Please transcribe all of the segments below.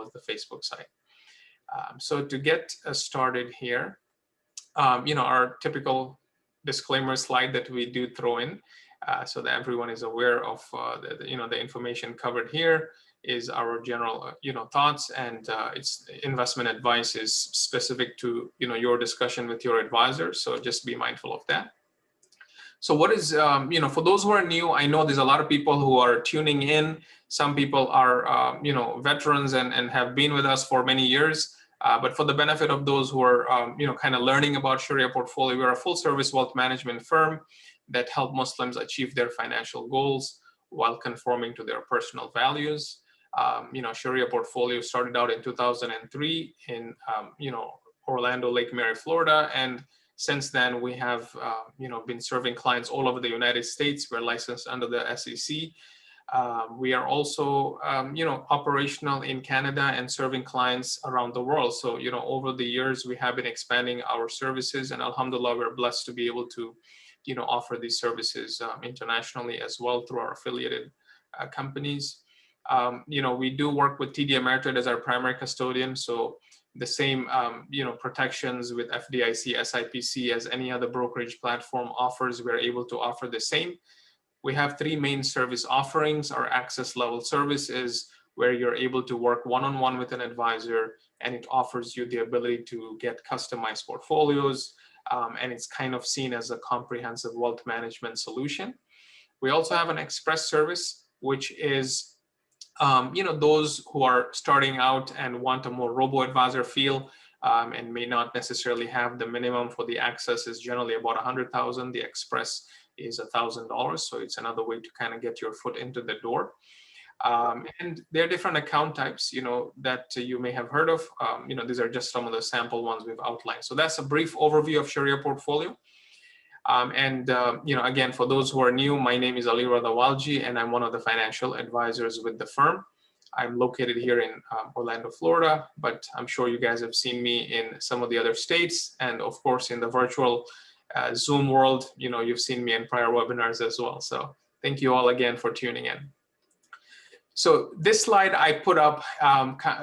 of the Facebook site. So to get started here, our typical disclaimer slide that we do throw in, so that everyone is aware of the information covered here is our general thoughts, and its investment advice is specific to your discussion with your advisor. So just be mindful of that. So what is for those who are new, I know there's a lot of people who are tuning in. Some people are veterans and have been with us for many years. But for the benefit of those who are kind of learning about ShariaPortfolio, we're a full-service wealth management firm that help Muslims achieve their financial goals while conforming to their personal values. ShariaPortfolio started out in 2003 in Orlando, Lake Mary, Florida, and since then we have been serving clients all over the United States. We're licensed under the SEC. We are also, operational in Canada and serving clients around the world. So, over the years, we have been expanding our services, and alhamdulillah, we're blessed to be able to, offer these services internationally as well through our affiliated companies. We do work with TD Ameritrade as our primary custodian. So the same, protections with FDIC, SIPC as any other brokerage platform offers, we're able to offer the same. We have three main service offerings. Our access level service is where you're able to work one-on-one with an advisor, and it offers you the ability to get customized portfolios, and it's kind of seen as a comprehensive wealth management solution. We also have an express service, which is those who are starting out and want a more robo-advisor feel, and may not necessarily have the minimum for the access is generally about $100,000. The express is $1,000. So it's another way to kind of get your foot into the door. And there are different account types, that you may have heard of. These are just some of the sample ones we've outlined. So that's a brief overview of ShariaPortfolio. Again, for those who are new, my name is Aliredha Walji, and I'm one of the financial advisors with the firm. I'm located here in Orlando, Florida, but I'm sure you guys have seen me in some of the other states, and of course in the virtual Zoom world, you've seen me in prior webinars as well. So thank you all again for tuning in. So this slide I put up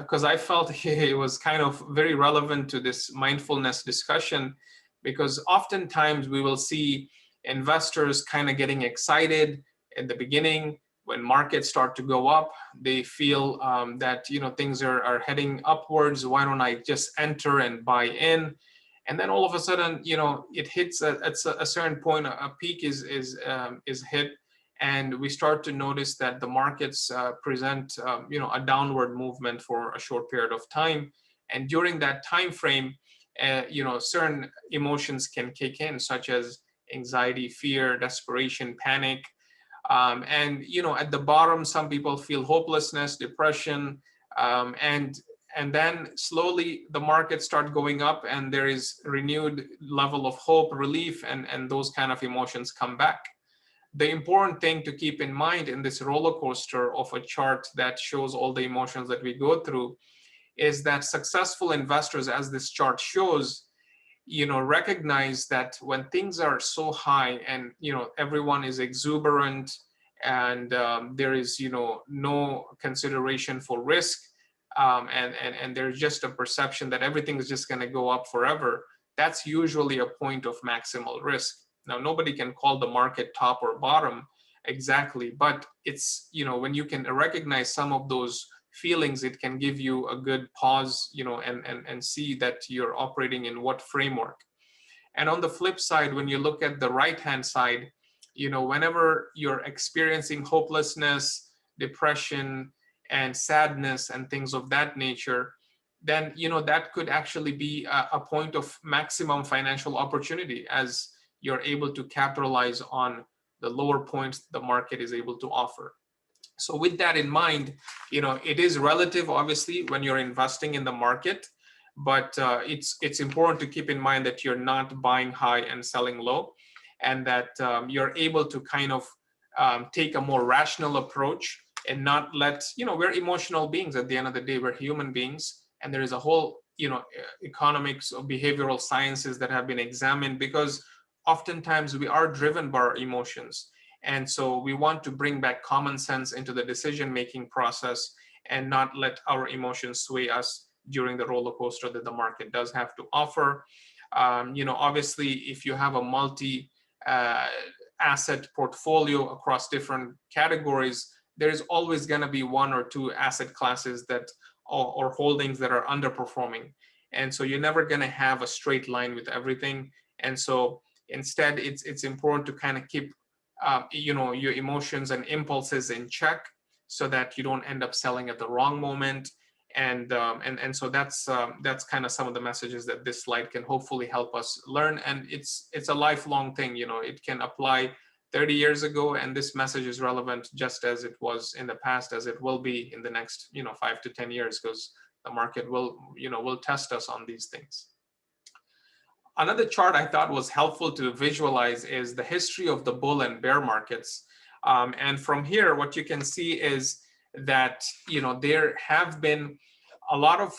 because I felt it was kind of very relevant to this mindfulness discussion, because oftentimes we will see investors kind of getting excited at the beginning when markets start to go up. They feel that things are heading upwards. Why don't I just enter and buy in? And then all of a sudden, it hits at a certain point, a peak is hit, and we start to notice that the markets present, a downward movement for a short period of time. And during that time frame, certain emotions can kick in, such as anxiety, fear, desperation, panic. And at the bottom, some people feel hopelessness, depression, and then slowly the markets start going up, and there is renewed level of hope, relief, and those kind of emotions come back. The important thing to keep in mind in this roller coaster of a chart that shows all the emotions that we go through is that successful investors, as this chart shows, recognize that when things are so high and everyone is exuberant and there is no consideration for risk, and there's just a perception that everything is just going to go up forever, that's usually a point of maximal risk. Now, nobody can call the market top or bottom exactly, but it's when you can recognize some of those feelings, it can give you a good pause, and see that you're operating in what framework. And on the flip side, when you look at the right-hand side, whenever you're experiencing hopelessness, depression, and sadness and things of that nature, then, that could actually be a point of maximum financial opportunity, as you're able to capitalize on the lower points the market is able to offer. So with that in mind, it is relative, obviously, when you're investing in the market, but it's important to keep in mind that you're not buying high and selling low, and that you're able to kind of take a more rational approach and not let, we're emotional beings at the end of the day, we're human beings, and there is a whole, economics or behavioral sciences that have been examined, because oftentimes we are driven by our emotions. And so we want to bring back common sense into the decision-making process and not let our emotions sway us during the roller coaster that the market does have to offer. Obviously, if you have a multi asset portfolio across different categories, there is always going to be one or two asset classes that or holdings that are underperforming. And so you're never going to have a straight line with everything. And so instead, it's important to kind of keep your emotions and impulses in check so that you don't end up selling at the wrong moment. And so that's kind of some of the messages that this slide can hopefully help us learn. And it's a lifelong thing. It can apply 30 years ago, and this message is relevant just as it was in the past, as it will be in the next 5 to 10 years, because the market will test us on these things. Another chart I thought was helpful to visualize is the history of the bull and bear markets. And from here, what you can see is that there have been a lot of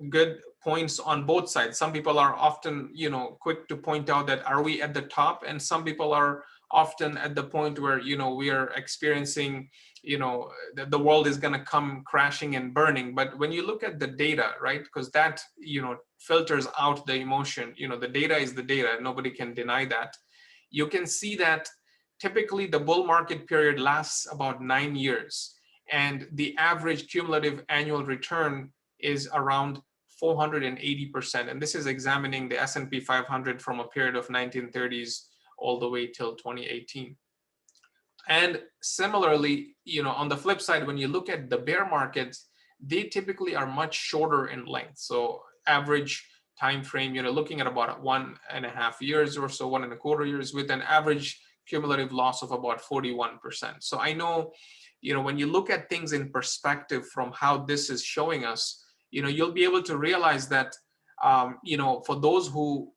good points on both sides. Some people are often quick to point out that are we at the top, and some people are often at the point where we are experiencing the world is going to come crashing and burning. But when you look at the data, right, because that filters out the emotion, the data is the data, nobody can deny that. You can see that typically the bull market period lasts about 9 years, and the average cumulative annual return is around 480%. And this is examining the S&P 500 from a period of 1930s all the way till 2018. And similarly, on the flip side, when you look at the bear markets, they typically are much shorter in length. So average time frame, looking at about 1.5 years or so, 1.25 years, with an average cumulative loss of about 41%. So I know, when you look at things in perspective from how this is showing us, you'll be able to realize that, for those who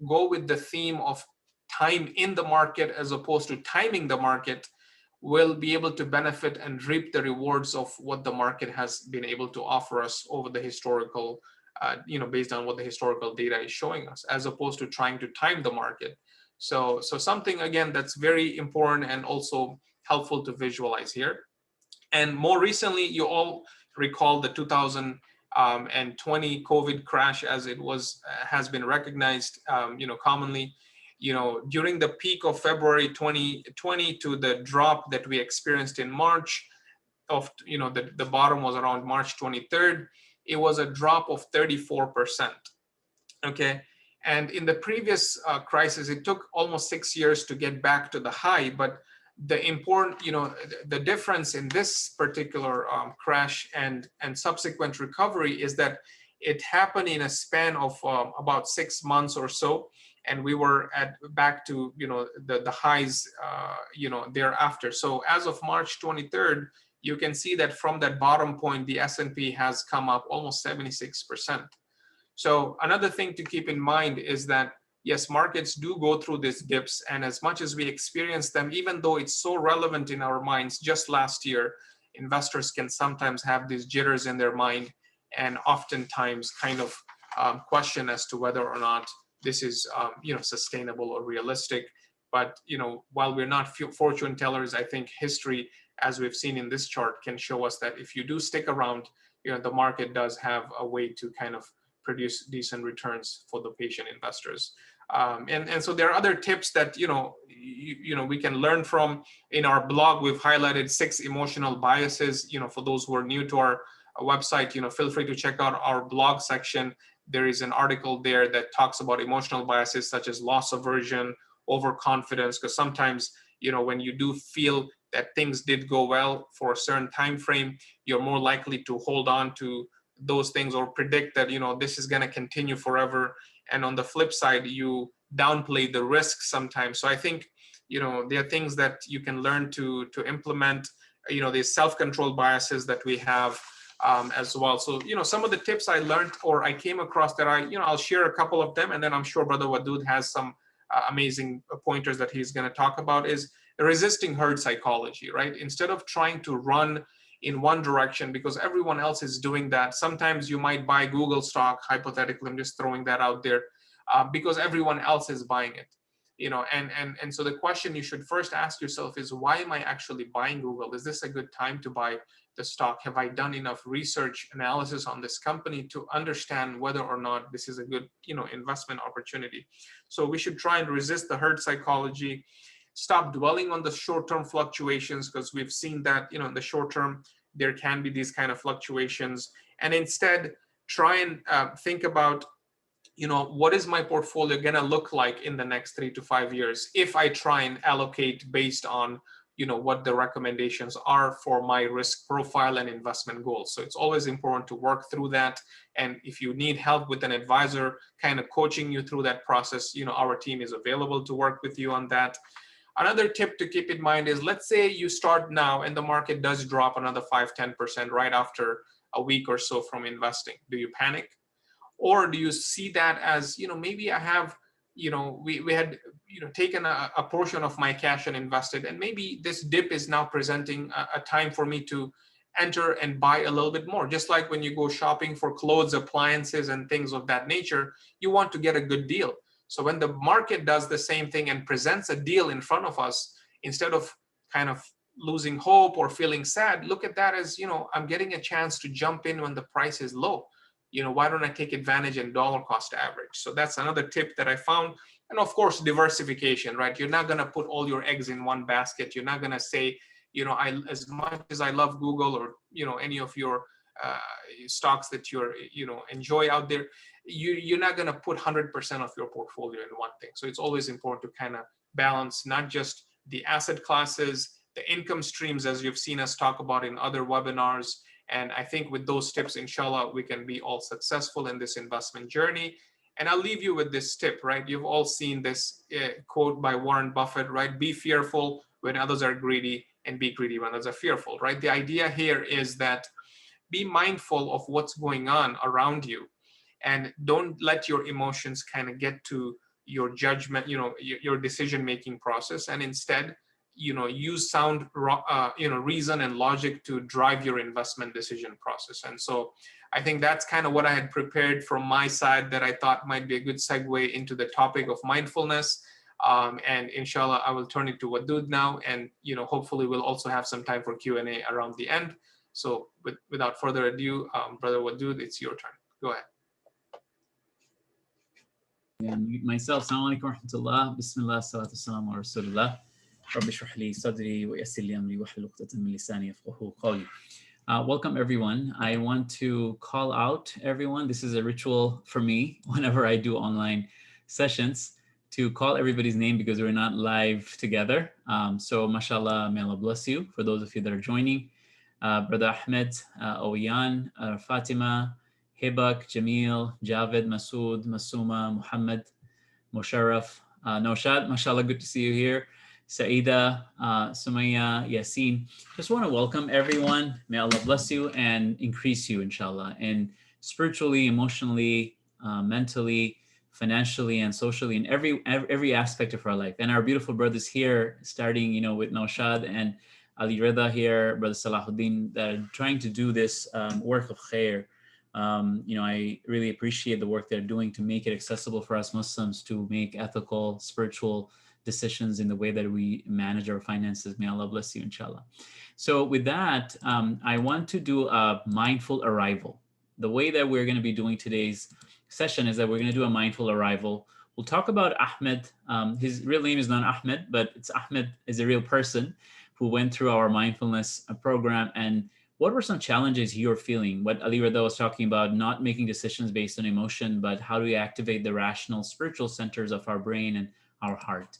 go with the theme of time in the market as opposed to timing the market, will be able to benefit and reap the rewards of what the market has been able to offer us over the historical, based on what the historical data is showing us, as opposed to trying to time the market. So something, again, that's very important and also helpful to visualize here. And more recently, you all recall the 2020 COVID crash, as it has been recognized, commonly, during the peak of February 2020 to the drop that we experienced in March of, the bottom was around March 23rd. It was a drop of 34%. Okay. And in the previous crisis, it took almost 6 years to get back to the high. But the important, the difference in this particular crash and subsequent recovery is that it happened in a span of about 6 months or so, and we were back to the highs thereafter. So as of March 23rd, you can see that from that bottom point, the S&P has come up almost 76%. So another thing to keep in mind is that, yes, markets do go through these dips, and as much as we experience them, even though it's so relevant in our minds, just last year, investors can sometimes have these jitters in their mind and oftentimes kind of question as to whether or not this is sustainable or realistic. But while we're not fortune tellers, I think history, as we've seen in this chart, can show us that if you do stick around, the market does have a way to kind of produce decent returns for the patient investors. And so there are other tips that we can learn from. In our blog, we've highlighted 6 emotional biases. For those who are new to our website, feel free to check out our blog section. There is an article there that talks about emotional biases such as loss aversion, overconfidence, because sometimes when you do feel that things did go well for a certain time frame, you're more likely to hold on to those things or predict that this is going to continue forever. And on the flip side, you downplay the risks sometimes. So I think there are things that you can learn to implement, these self-control biases that we have as well. So some of the tips I learned or I came across that I'll share a couple of them, and then I'm sure Brother Wadud has some amazing pointers that he's going to talk about, is resisting herd psychology, right? Instead of trying to run in one direction because everyone else is doing that. Sometimes you might buy Google stock, hypothetically, I'm just throwing that out there, because everyone else is buying it. And so the question you should first ask yourself is, why am I actually buying Google? Is this a good time to buy the stock? Have I done enough research analysis on this company to understand whether or not this is a good, investment opportunity? So we should try and resist the herd psychology, stop dwelling on the short-term fluctuations, because we've seen that, in the short term, there can be these kind of fluctuations, and instead try and think about, what is my portfolio going to look like in the next 3 to 5 years if I try and allocate based on, what the recommendations are for my risk profile and investment goals. So it's always important to work through that. And if you need help with an advisor kind of coaching you through that process, our team is available to work with you on that. Another tip to keep in mind is, let's say you start now and the market does drop another 5-10% right after a week or so from investing. Do you panic? Or do you see that as, maybe I have, we had, taken a portion of my cash and invested, and maybe this dip is now presenting a time for me to enter and buy a little bit more. Just like when you go shopping for clothes, appliances, and things of that nature, you want to get a good deal. So when the market does the same thing and presents a deal in front of us, instead of kind of losing hope or feeling sad, look at that as, I'm getting a chance to jump in when the price is low. Why don't I take advantage in dollar cost average? So that's another tip that I found. And of course, diversification, right? You're not going to put all your eggs in one basket. You're not going to say, as much as I love Google or, any of your stocks that you're, enjoy out there, you're not going to put 100% of your portfolio in one thing. So it's always important to kind of balance not just the asset classes, the income streams, as you've seen us talk about in other webinars. And I think with those tips, inshallah, we can be all successful in this investment journey. And I'll leave you with this tip, right? You've all seen this quote by Warren Buffett, right? Be fearful when others are greedy, and be greedy when others are fearful, right? The idea here is that be mindful of what's going on around you, and don't let your emotions kind of get to your judgment, your decision-making process, and instead, use sound, reason and logic to drive your investment decision process. And so I think that's kind of what I had prepared from my side that I thought might be a good segue into the topic of mindfulness. And inshallah, I will turn it to Wadud now, and hopefully we'll also have some time for Q&A around the end. So without further ado, Brother Wadud, it's your turn. Go ahead. And myself, Assalamu alaikum wa rahmatullah, Bismillah, salatu wassalamu ala Rasulullah. Rabbi shrah li sadri wa yassir li amri wahlul 'uqdatan min lisani yafqahu qawli. Welcome everyone. I want to call out everyone. This is a ritual for me whenever I do online sessions, to call everybody's name because we're not live together. So mashallah, may Allah bless you for those of you that are joining. Brother Ahmed, Oyan, Fatima, Hibak, Jamil, Javed, Masood, Masuma, Muhammad, Musharraf, Naushad, mashallah, good to see you here. Saida, Sumaya, Yasin. Just want to welcome everyone. May Allah bless you and increase you, inshallah, and spiritually, emotionally, mentally, financially, and socially, in every aspect of our life. And our beautiful brothers here, starting, with Naushad and Aliredha here, Brother Salahuddin, that are trying to do this work of khair. I really appreciate the work they're doing to make it accessible for us Muslims to make ethical, spiritual decisions in the way that we manage our finances. May Allah bless you, inshallah. So with that, I want to do a mindful arrival. The way that we're going to be doing today's session is that we're going to do a mindful arrival. We'll talk about Ahmed. His real name is not Ahmed, but it's Ahmed is a real person who went through our mindfulness program. And what were some challenges you're feeling? What Aliredha was talking about, not making decisions based on emotion, but how do we activate the rational spiritual centers of our brain and our heart?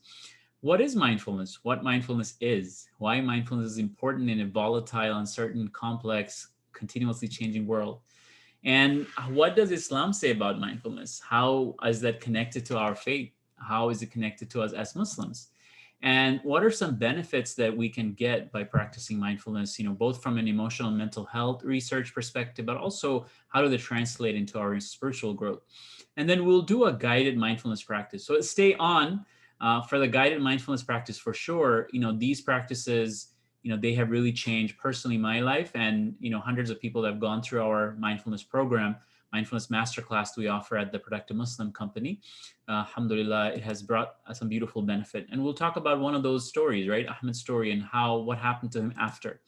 What is mindfulness? What mindfulness is? Why mindfulness is important in a volatile, uncertain, complex, continuously changing world? And what does Islam say about mindfulness? How is that connected to our faith? How is it connected to us as Muslims? And what are some benefits that we can get by practicing mindfulness, both from an emotional and mental health research perspective, but also how do they translate into our spiritual growth? And then we'll do a guided mindfulness practice. So stay on for the guided mindfulness practice for sure. These practices, they have really changed personally my life, and hundreds of people that have gone through our mindfulness program, mindfulness masterclass we offer at the Productive Muslim Company. Alhamdulillah, it has brought some beautiful benefit. And we'll talk about one of those stories, right? Ahmed's story, and what happened to him after.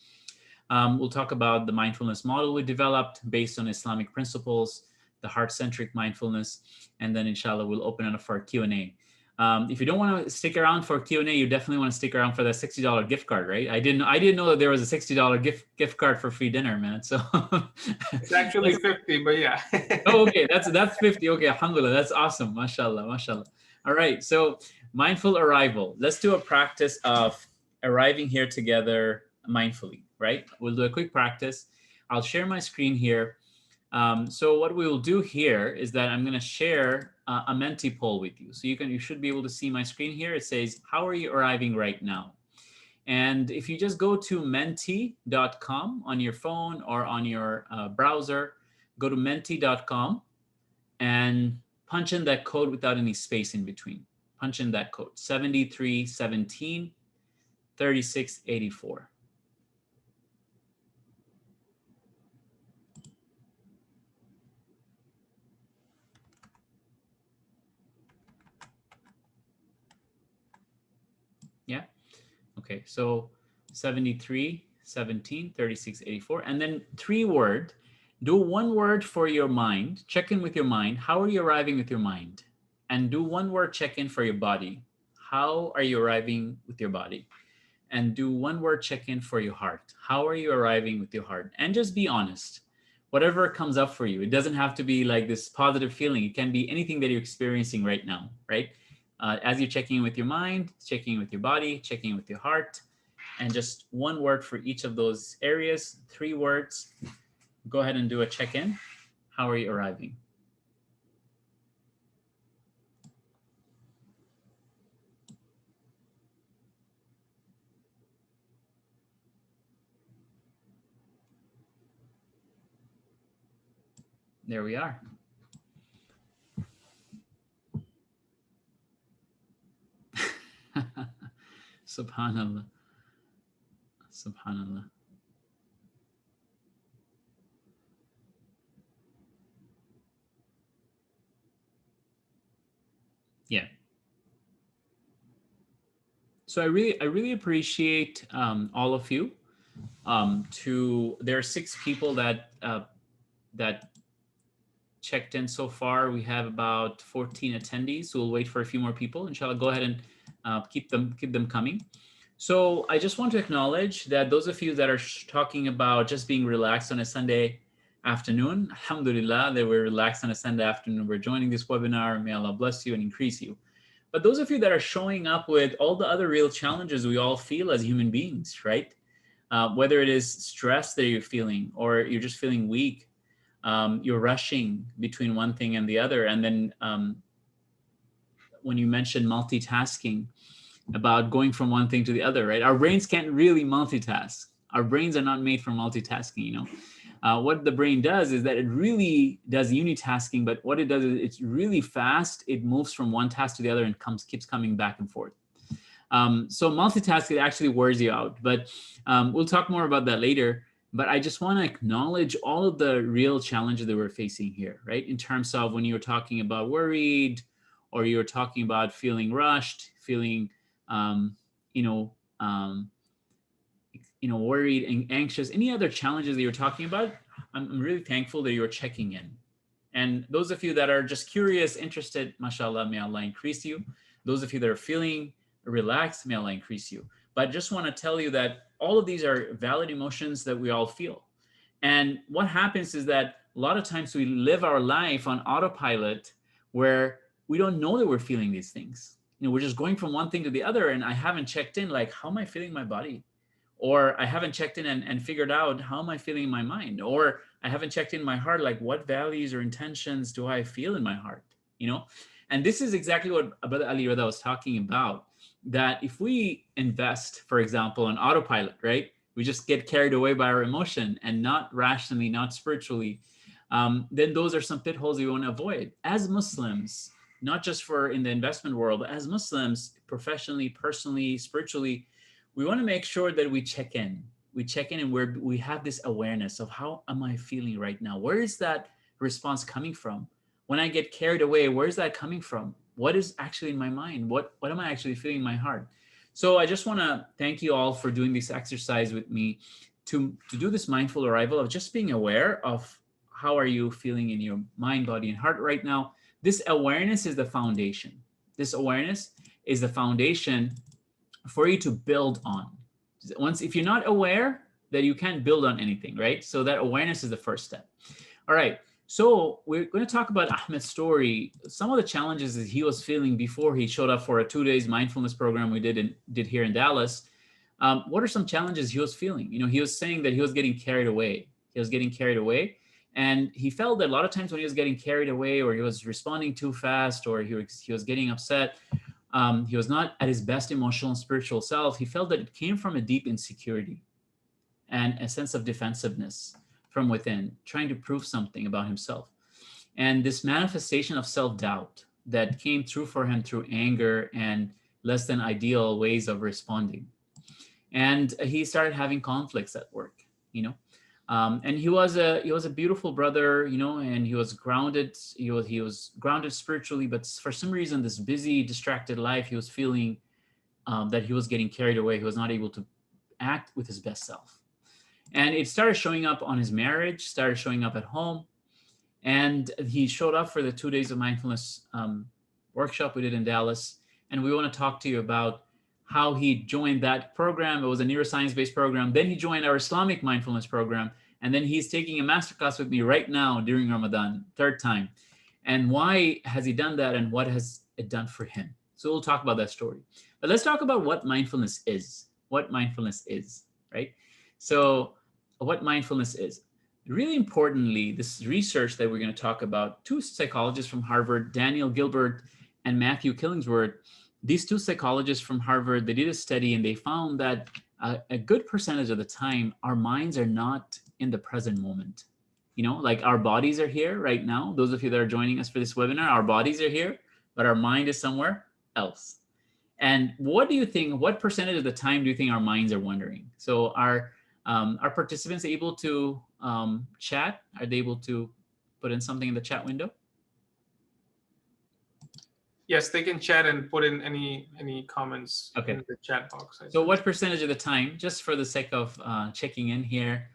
We'll talk about the mindfulness model we developed based on Islamic principles, the heart-centric mindfulness, and then inshallah we'll open it up for Q&A. If you don't want to stick around for Q&A, you definitely want to stick around for that $60 gift card, right? I didn't know that there was a $60 gift card for free dinner, man. So it's actually 50, but yeah. Oh, okay, that's 50. Okay, alhamdulillah, that's awesome. Mashallah, mashallah. All right, so mindful arrival. Let's do a practice of arriving here together mindfully, right? We'll do a quick practice. I'll share my screen here. So what we will do here is that I'm going to share a Menti poll with you. So you should be able to see my screen here. It says, how are you arriving right now? And if you just go to menti.com on your phone or on your browser, go to menti.com and punch in that code without any space in between. Punch in that code, 7317 3684. Yeah. Okay. So 7317 3684. And then 3-word. Do 1 word for your mind. Check in with your mind. How are you arriving with your mind? And do 1-word check-in for your body. How are you arriving with your body? And do 1-word check-in for your heart. How are you arriving with your heart? And just be honest. Whatever comes up for you. It doesn't have to be like this positive feeling. It can be anything that you're experiencing right now, right? As you're checking in with your mind, checking in with your body, checking in with your heart, and just 1 word for each of those areas, 3 words. Go ahead and do a check-in. How are you arriving? There we are. Subhanallah. Subhanallah. Yeah. So I really appreciate all of you. There are 6 people that checked in so far. We have about 14 attendees, so we'll wait for a few more people. Inshallah, go ahead and keep them coming. So I just want to acknowledge that those of you that are talking about just being relaxed on a Sunday afternoon, alhamdulillah, that we're relaxed on a Sunday afternoon. We're joining this webinar. May Allah bless you and increase you. But those of you that are showing up with all the other real challenges we all feel as human beings, right? Whether it is stress that you're feeling or you're just feeling weak, you're rushing between one thing and the other. And then when you mentioned multitasking, about going from one thing to the other, right? Our brains can't really multitask. Our brains are not made for multitasking, you know. What the brain does is that it really does unitasking, but what it does is it's really fast. It moves from one task to the other and keeps coming back and forth. So multitasking actually wears you out, but we'll talk more about that later. But I just want to acknowledge all of the real challenges that we're facing here, right? In terms of when you're talking about worried, or you're talking about feeling rushed, feeling worried and anxious, any other challenges that you're talking about, I'm really thankful that you're checking in. And those of you that are just curious, interested, mashallah, may Allah increase you. Those of you that are feeling relaxed, may Allah increase you. But I just want to tell you that all of these are valid emotions that we all feel. And what happens is that a lot of times we live our life on autopilot where we don't know that we're feeling these things. You know, we're just going from one thing to the other, and I haven't checked in, like, how am I feeling my body? Or I haven't checked in and figured out how am I feeling in my mind? Or I haven't checked in my heart, like what values or intentions do I feel in my heart? You know, and this is exactly what Brother Aliredha was talking about, that if we invest, for example, on autopilot, right? We just get carried away by our emotion and not rationally, not spiritually, then those are some pitholes we want to avoid. As Muslims, not just for in the investment world, but as Muslims, professionally, personally, spiritually, we want to make sure that we check in. We check in and we have this awareness of how am I feeling right now? Where is that response coming from? When I get carried away, where is that coming from? What is actually in my mind? What am I actually feeling in my heart? So I just want to thank you all for doing this exercise with me. to do this mindful arrival of just being aware of how are you feeling in your mind, body, and heart right now. This awareness is the foundation. This awareness is the foundation for you to build on. Once, if you're not aware, that you can't build on anything, right? So that awareness is the first step. All right. So we're going to talk about Ahmed's story. Some of the challenges that he was feeling before he showed up for a 2 days mindfulness program we did here in Dallas. What are some challenges he was feeling? He was saying that he was getting carried away. He was getting carried away. And he felt that a lot of times when he was getting carried away, or he was responding too fast, or he was getting upset, he was not at his best emotional and spiritual self. He felt that it came from a deep insecurity and a sense of defensiveness from within, trying to prove something about himself. And this manifestation of self-doubt that came through for him through anger and less than ideal ways of responding. And he started having conflicts at work, and he was a beautiful brother, and he was grounded. He was grounded spiritually, but for some reason, this busy, distracted life, he was feeling that he was getting carried away. He was not able to act with his best self. And it started showing up on his marriage, started showing up at home. And he showed up for the 2 days of mindfulness workshop we did in Dallas. And we want to talk to you about how he joined that program. It was a neuroscience-based program. Then he joined our Islamic mindfulness program. And then he's taking a masterclass with me right now during Ramadan, 3rd time. And why has he done that? And what has it done for him? So we'll talk about that story. But let's talk about what mindfulness is. What mindfulness is, right? So what mindfulness is. Really importantly, this research that we're going to talk about, 2 psychologists from Harvard, Daniel Gilbert and Matthew Killingsworth, these 2 psychologists from Harvard, they did a study and they found that a good percentage of the time, our minds are not in the present moment. Like our bodies are here right now. Those of you that are joining us for this webinar, our bodies are here, but our mind is somewhere else. And what do you think, what percentage of the time do you think our minds are wandering? So are participants able to chat? Are they able to put in something in the chat window? Yes, they can chat and put in any comments in the chat box. So what percentage of the time, just for the sake of checking in here,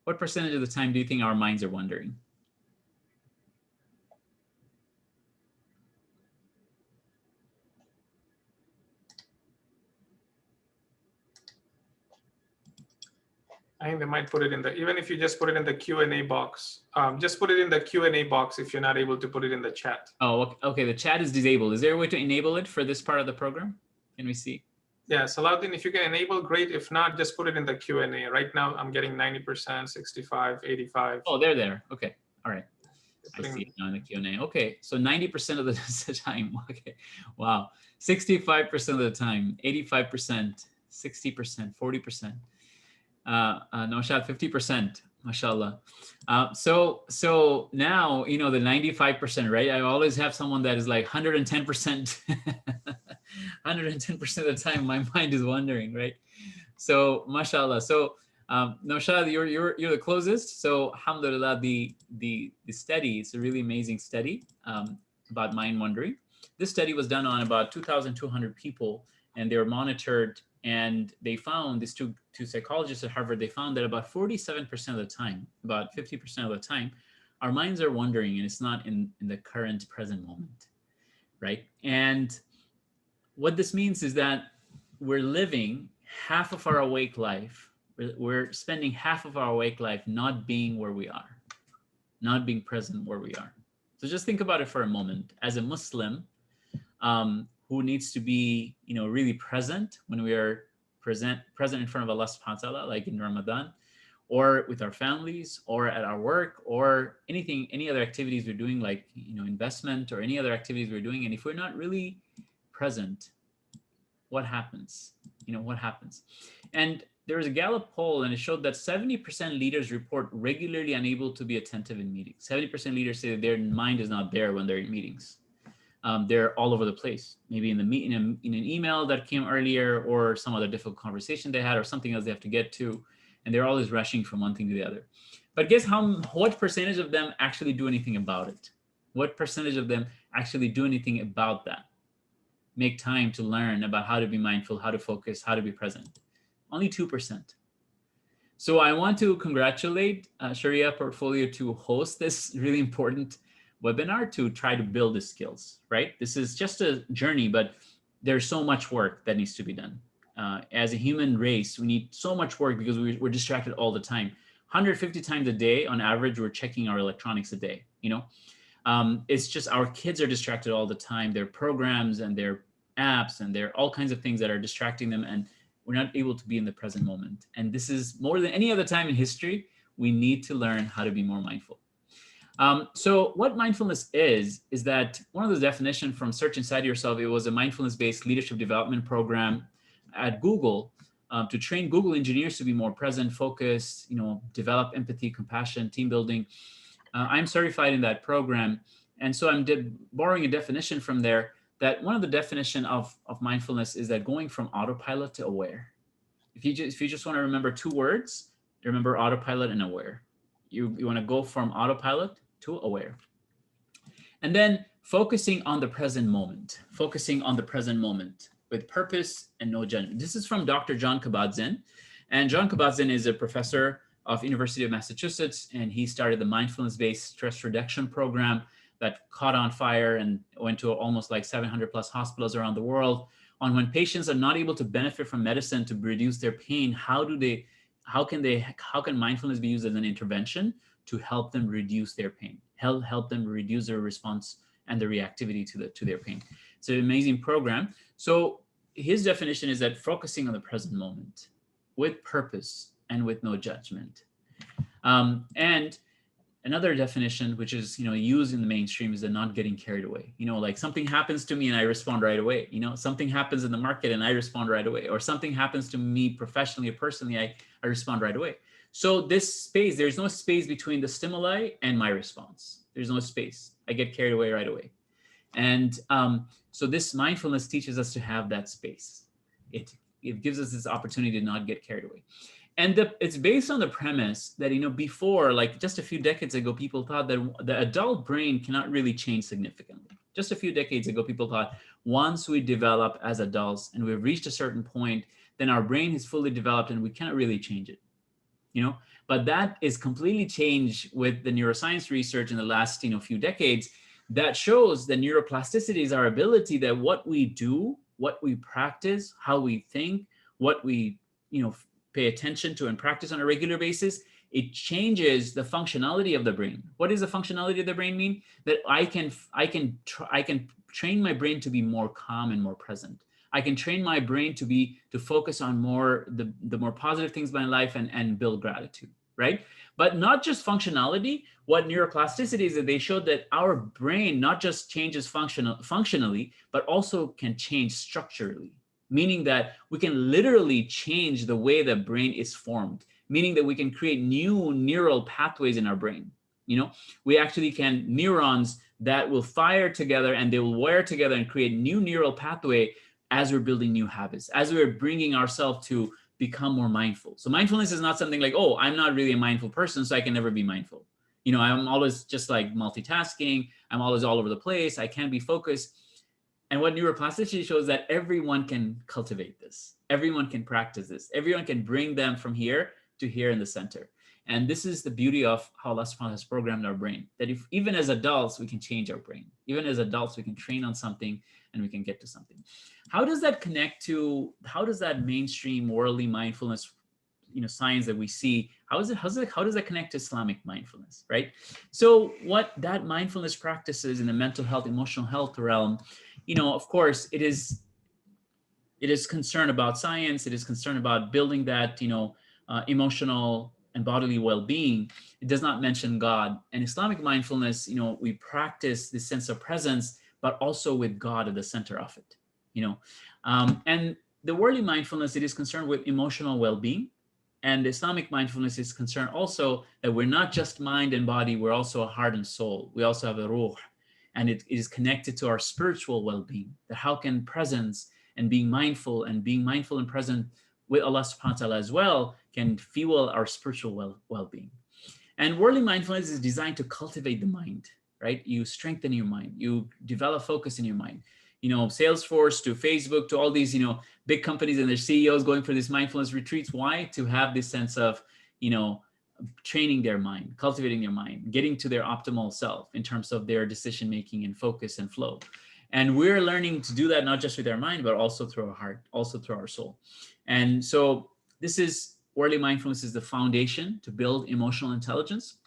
what percentage of the time do you think our minds are wandering? I think they might put it in even if you just put it in the Q&A box, just put it in the Q&A box if you're not able to put it in the chat. Oh, okay. The chat is disabled. Is there a way to enable it for this part of the program? Can we see? Yeah, Salahuddin, if you can enable, great. If not, just put it in the Q&A. Right now, I'm getting 90%, 65, 85. Oh, they're there. Okay. All right. I see it now in the Q&A. Okay. So 90% of the time. Okay. Wow. 65% of the time, 85%, 60%, 40%. Naushad, 50%, mashallah. So now, the 95%, right? I always have someone that is like 110%, 110% of the time, my mind is wandering, right? So, mashallah. So, Naushad, you're the closest. So, alhamdulillah, the study, it's a really amazing study about mind wandering. This study was done on about 2,200 people, and they were monitored. And they found, these two psychologists at Harvard, they found that about 47% of the time, about 50% of the time, our minds are wandering and it's not in the current present moment, right? And what this means is that we're living half of our awake life. We're spending half of our awake life not being where we are, not being present where we are. So just think about it for a moment. As a Muslim, who needs to be, really present when we are present in front of Allah subhanahu wa ta'ala, like in Ramadan, or with our families, or at our work, or any other activities we're doing, like, investment or any other activities we're doing. And if we're not really present, what happens? What happens? And there was a Gallup poll, and it showed that 70% leaders report regularly unable to be attentive in meetings. 70% leaders say that their mind is not there when they're in meetings. They're all over the place, maybe in an email that came earlier, or some other difficult conversation they had, or something else they have to get to, and they're always rushing from one thing to the other. But guess what percentage of them actually do anything about it? What percentage of them actually do anything about that? Make time to learn about how to be mindful, how to focus, how to be present? Only 2%. So I want to congratulate ShariaPortfolio to host this really important webinar to try to build the skills, right? This is just a journey, but there's so much work that needs to be done. As a human race, we need so much work because we're distracted all the time. 150 times a day on average, we're checking our electronics a day, you know? It's just our kids are distracted all the time. Their programs and their apps and there are all kinds of things that are distracting them, and we're not able to be in the present moment. And this is more than any other time in history, we need to learn how to be more mindful. So what mindfulness is that one of the definitions from Search Inside Yourself, it was a mindfulness-based leadership development program at Google to train Google engineers to be more present, focused, you know, develop empathy, compassion, team building. I'm certified in that program. And so I'm borrowing a definition from there that one of the definition of mindfulness is that going from autopilot to aware. If you just want to remember two words, remember autopilot and aware. You want to go from autopilot to aware. And then focusing on the present moment, with purpose and no judgment. This is from Dr. John Kabat-Zinn. And John Kabat-Zinn is a professor of University of Massachusetts, and he started the mindfulness-based stress reduction program that caught on fire and went to almost like 700 plus hospitals around the world on when patients are not able to benefit from medicine to reduce their pain, how can mindfulness be used as an intervention to help them reduce their pain, help them reduce their response and the reactivity to their pain. It's an amazing program. So his definition is that focusing on the present moment with purpose and with no judgment. And another definition, which is, used in the mainstream, is the not getting carried away. Like something happens to me and I respond right away. Something happens in the market and I respond right away, or something happens to me professionally or personally, I respond right away. So this space, there's no space between the stimuli and my response. There's no space. I get carried away right away. And so this mindfulness teaches us to have that space. It gives us this opportunity to not get carried away. And it's based on the premise that, before, like just a few decades ago, people thought that the adult brain cannot really change significantly. Just a few decades ago, people thought once we develop as adults and we've reached a certain point, then our brain is fully developed and we cannot really change it. But that is completely changed with the neuroscience research in the last, few decades that shows that neuroplasticity is our ability that what we do, what we practice, how we think, what we, pay attention to and practice on a regular basis, it changes the functionality of the brain. What does the functionality of the brain mean? That I can train my brain to be more calm and more present. I can train my brain to focus on the more positive things in my life and build gratitude, right? But not just functionality. What neuroplasticity is that they showed that our brain not just changes functionally, but also can change structurally, meaning that we can literally change the way the brain is formed, meaning that we can create new neural pathways in our brain. We actually can neurons that will fire together and they will wire together and create new neural pathway as we're building new habits, as we're bringing ourselves to become more mindful. So mindfulness is not something like, oh, I'm not really a mindful person, so I can never be mindful. I'm always just like multitasking. I'm always all over the place. I can't be focused. And what neuroplasticity shows that everyone can cultivate this. Everyone can practice this. Everyone can bring them from here to here in the center. And this is the beauty of how Allah subhanahu wa ta'ala has programmed our brain, that if even as adults, we can change our brain. Even as adults, we can train on something and we can get to something. How does that mainstream worldly mindfulness, science that we see, how does that connect to Islamic mindfulness, right? So what that mindfulness practices in the mental health, emotional health realm, of course, it is concerned about science. It is concerned about building that, emotional and bodily well-being. It does not mention God. And Islamic mindfulness, we practice this sense of presence, but also with God at the center of it, and the worldly mindfulness, it is concerned with emotional well-being. And Islamic mindfulness is concerned also that we're not just mind and body, we're also a heart and soul. We also have a ruh, and it is connected to our spiritual well-being. That how can presence and being mindful and present with Allah subhanahu wa ta'ala as well can fuel our spiritual well-being. And worldly mindfulness is designed to cultivate the mind, right? You strengthen your mind, you develop focus in your mind. Salesforce to Facebook to all these, big companies and their CEOs going for these mindfulness retreats. Why? To have this sense of, you know, training their mind, cultivating their mind, getting to their optimal self in terms of their decision making and focus and flow. And we're learning to do that not just with our mind, but also through our heart, also through our soul. And so this is worldly mindfulness is the foundation to build emotional intelligence.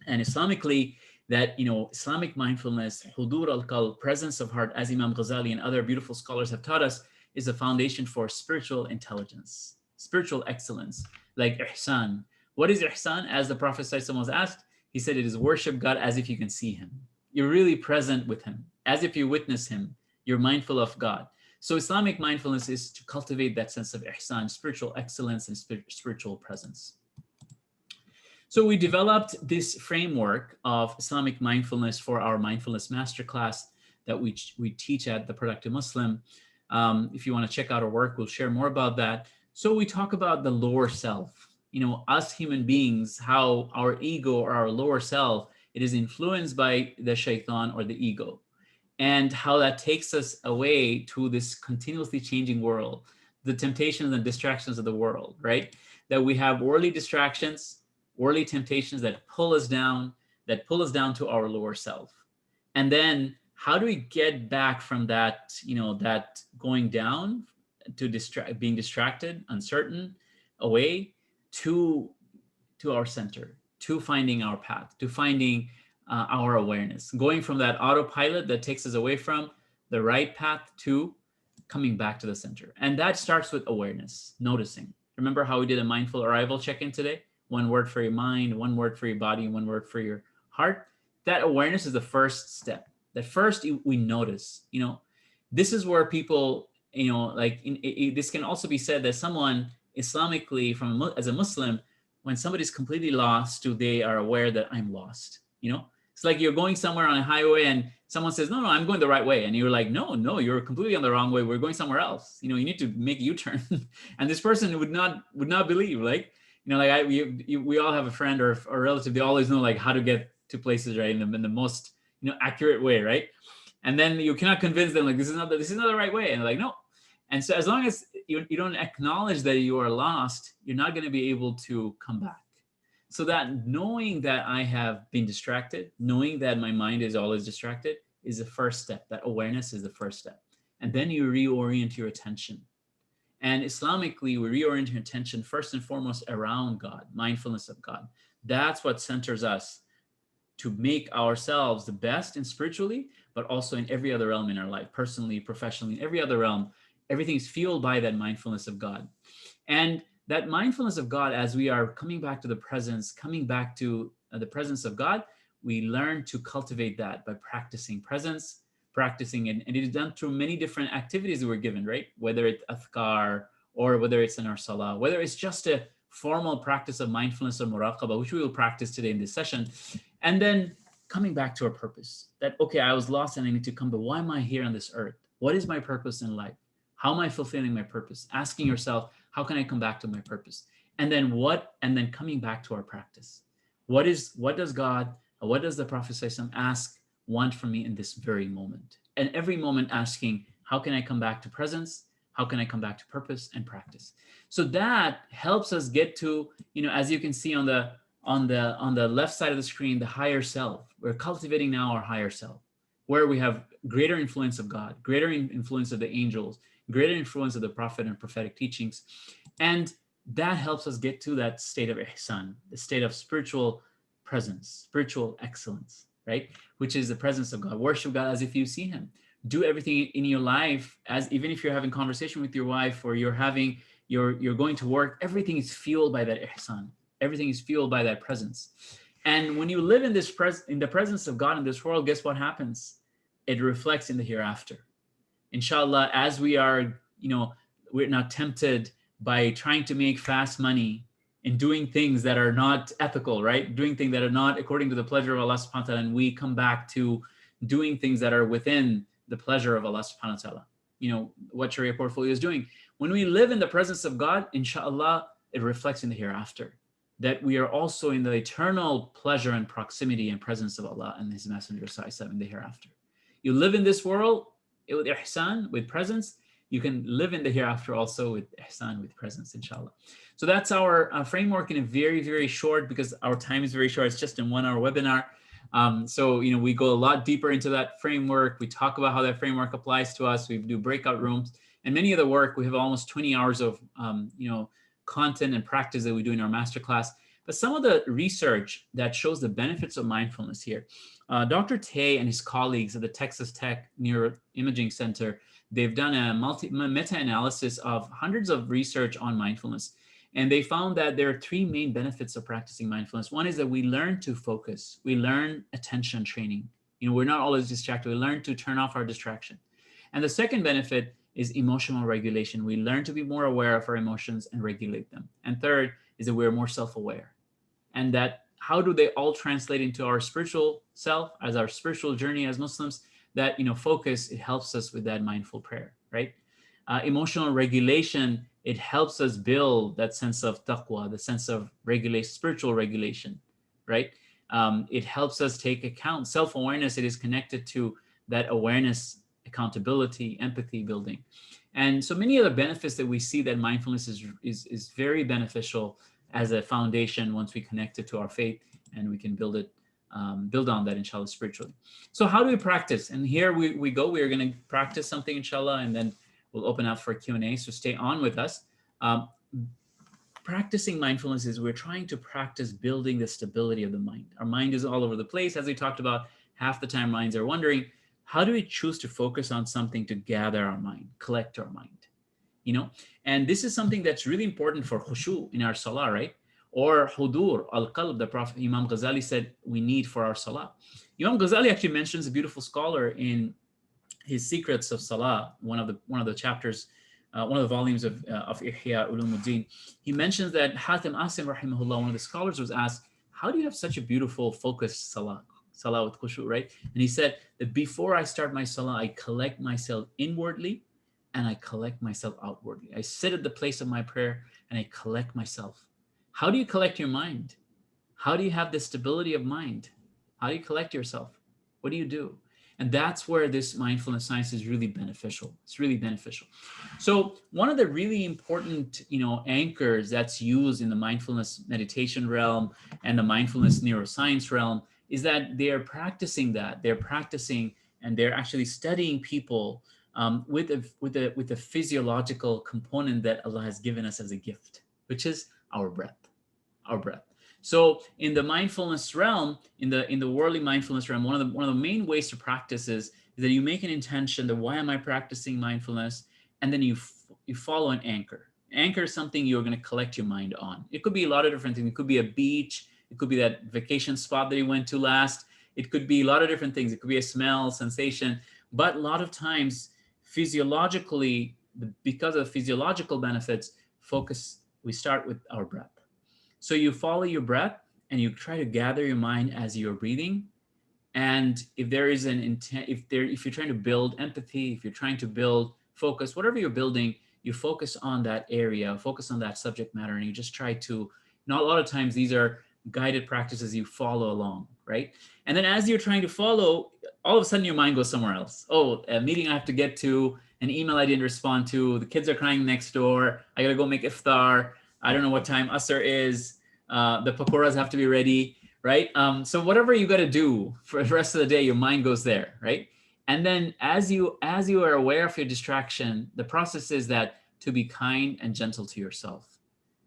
And Islamically, that, Islamic mindfulness, hudur al-qalb, presence of heart, as Imam Ghazali and other beautiful scholars have taught us, is a foundation for spiritual intelligence, spiritual excellence, like ihsan. What is ihsan? As the Prophet ﷺ was asked, he said it is worship God as if you can see him. You're really present with him, as if you witness him. You're mindful of God. So Islamic mindfulness is to cultivate that sense of ihsan, spiritual excellence and spiritual presence. So we developed this framework of Islamic mindfulness for our mindfulness masterclass that we teach at The Productive Muslim. If you want to check out our work, we'll share more about that. So we talk about the lower self, us human beings, how our ego or our lower self, it is influenced by the shaitan or the ego, and how that takes us away to this continuously changing world, the temptations and distractions of the world, right? That we have worldly distractions, worldly temptations that pull us down to our lower self. And then how do we get back from that, that going down to being distracted, uncertain, away to our center, to finding our path, to finding our awareness, going from that autopilot that takes us away from the right path to coming back to the center. And that starts with awareness, noticing. Remember how we did a mindful arrival check-in today? 1 word for your mind, 1 word for your body, and 1 word for your heart. That awareness is the first step. That first we notice, this is where people, this can also be said that someone Islamically as a Muslim, when somebody's completely lost, they are aware that I'm lost, It's like you're going somewhere on a highway and someone says, no, I'm going the right way. And you're like, no, you're completely on the wrong way. We're going somewhere else. You need to make a U-turn. And this person would not believe, we all have a friend or a relative. They always know how to get to places, right, in the most accurate way, right? And then you cannot convince them this is not the right way, and they're like, no. And so as long as you don't acknowledge that you are lost, you're not going to be able to come back. So that knowing that I have been distracted, knowing that my mind is always distracted, is the first step. That awareness is the first step, and then you reorient your attention. And Islamically, we reorient your attention first and foremost around God, mindfulness of God. That's what centers us to make ourselves the best in spiritually, but also in every other realm in our life, personally, professionally, in every other realm. Everything is fueled by that mindfulness of God. And that mindfulness of God, as we are coming back to the presence, coming back to the presence of God, we learn to cultivate that by practicing presence, practicing, and it is done through many different activities that we're given, right? Whether it's athkar, or whether it's in our salah, whether it's just a formal practice of mindfulness or muraqabah, which we will practice today in this session. And then coming back to our purpose, that, okay, I was lost and I need to come, but why am I here on this earth? What is my purpose in life? How am I fulfilling my purpose? Asking yourself, how can I come back to my purpose? And then coming back to our practice. What does God, what does the Prophet want from me in this very moment? And every moment asking, how can I come back to presence? How can I come back to purpose and practice? So that helps us get to, as you can see on the left side of the screen, the higher self. We're cultivating now our higher self, where we have greater influence of God, greater influence of the angels, greater influence of the prophet and prophetic teachings. And that helps us get to that state of ihsan, the state of spiritual presence, spiritual excellence, right? Which is the presence of God. Worship God as if you see him. Do everything in your life as even if you're having conversation with your wife, or you're going to work, everything is fueled by that ihsan. Everything is fueled by that presence. And when you live in in the presence of God in this world, guess what happens? It reflects in the hereafter. Inshallah, as we are, we're not tempted by trying to make fast money and doing things that are not ethical, right? Doing things that are not according to the pleasure of Allah subhanahu wa ta'ala, and we come back to doing things that are within the pleasure of Allah subhanahu wa ta'ala. What ShariaPortfolio is doing. When we live in the presence of God, inshallah, it reflects in the hereafter. That we are also in the eternal pleasure and proximity and presence of Allah and His Messenger in the hereafter. You live in this world with ihsan, with presence, you can live in the hereafter also with ihsan, with presence, inshallah. So that's our framework in a very, very short, because our time is very short. It's just in 1 hour webinar. So, we go a lot deeper into that framework. We talk about how that framework applies to us. We do breakout rooms, and many of the work, we have almost 20 hours of, content and practice that we do in our masterclass. But some of the research that shows the benefits of mindfulness here, Dr. Tay and his colleagues at the Texas Tech Neuroimaging Center, they've done a meta-analysis of hundreds of research on mindfulness. And they found that there are 3 main benefits of practicing mindfulness. One is that we learn to focus. We learn attention training. We're not always distracted. We learn to turn off our distraction. And the second benefit is emotional regulation. We learn to be more aware of our emotions and regulate them. And third is that we're more self-aware. And that how do they all translate into our spiritual self, as our spiritual journey as Muslims? That, focus, it helps us with that mindful prayer, right? Emotional regulation, it helps us build that sense of taqwa, the sense of regulation, spiritual regulation, right? It helps us take account. Self-awareness, it is connected to that awareness, accountability, empathy building. And so many of the benefits that we see that mindfulness is very beneficial as a foundation once we connect it to our faith, and we can build on that, inshallah, spiritually. So how do we practice? And here we go. We are going to practice something, inshallah, and then we'll open up for Q&A. So stay on with us. Practicing mindfulness is we're trying to practice building the stability of the mind. Our mind is all over the place. As we talked about, half the time minds are wondering, how do we choose to focus on something to gather our mind, collect our mind? And this is something that's really important for khushu in our salah, right? Or hudur, al-qalb, the Prophet Imam Ghazali said we need for our salah. Imam Ghazali actually mentions a beautiful scholar in his Secrets of Salah, one of the chapters, one of the volumes of Ihya Ulumuddin. He mentions that Hatim Asim, rahimahullah, one of the scholars, was asked, how do you have such a beautiful focused salah with khushu, right? And he said that before I start my salah, I collect myself inwardly and I collect myself outwardly. I sit at the place of my prayer and I collect myself. How do you collect your mind? How do you have the stability of mind? How do you collect yourself? What do you do? And that's where this mindfulness science is really beneficial. It's really beneficial. So one of the really important, anchors that's used in the mindfulness meditation realm and the mindfulness neuroscience realm is that they're practicing that. They're practicing and they're actually studying people with a physiological component that Allah has given us as a gift, which is our breath. So in the mindfulness realm, in the worldly mindfulness realm, one of the main ways to practice is that you make an intention that why am I practicing mindfulness, and then you follow an anchor. Anchor is something you're going to collect your mind on. It could be a lot of different things. It could be a beach. It could be that vacation spot that you went to last. It could be a lot of different things. It could be a smell, sensation. But a lot of times, physiologically, because of physiological benefits, we start with our breath. So you follow your breath and you try to gather your mind as you're breathing. And if there is an intent, if you're trying to build empathy, if you're trying to build focus, whatever you're building, you focus on that area, focus on that subject matter, and you just try to, a lot of times these are guided practices you follow along, right? And then as you're trying to follow, all of a sudden your mind goes somewhere else. Oh, a meeting I have to get to, an email I didn't respond to, the kids are crying next door, I gotta go make iftar, I don't know what time Asr is, the pakoras have to be ready, right? So whatever you got to do for the rest of the day, your mind goes there, right? And then as you are aware of your distraction, the process is that to be kind and gentle to yourself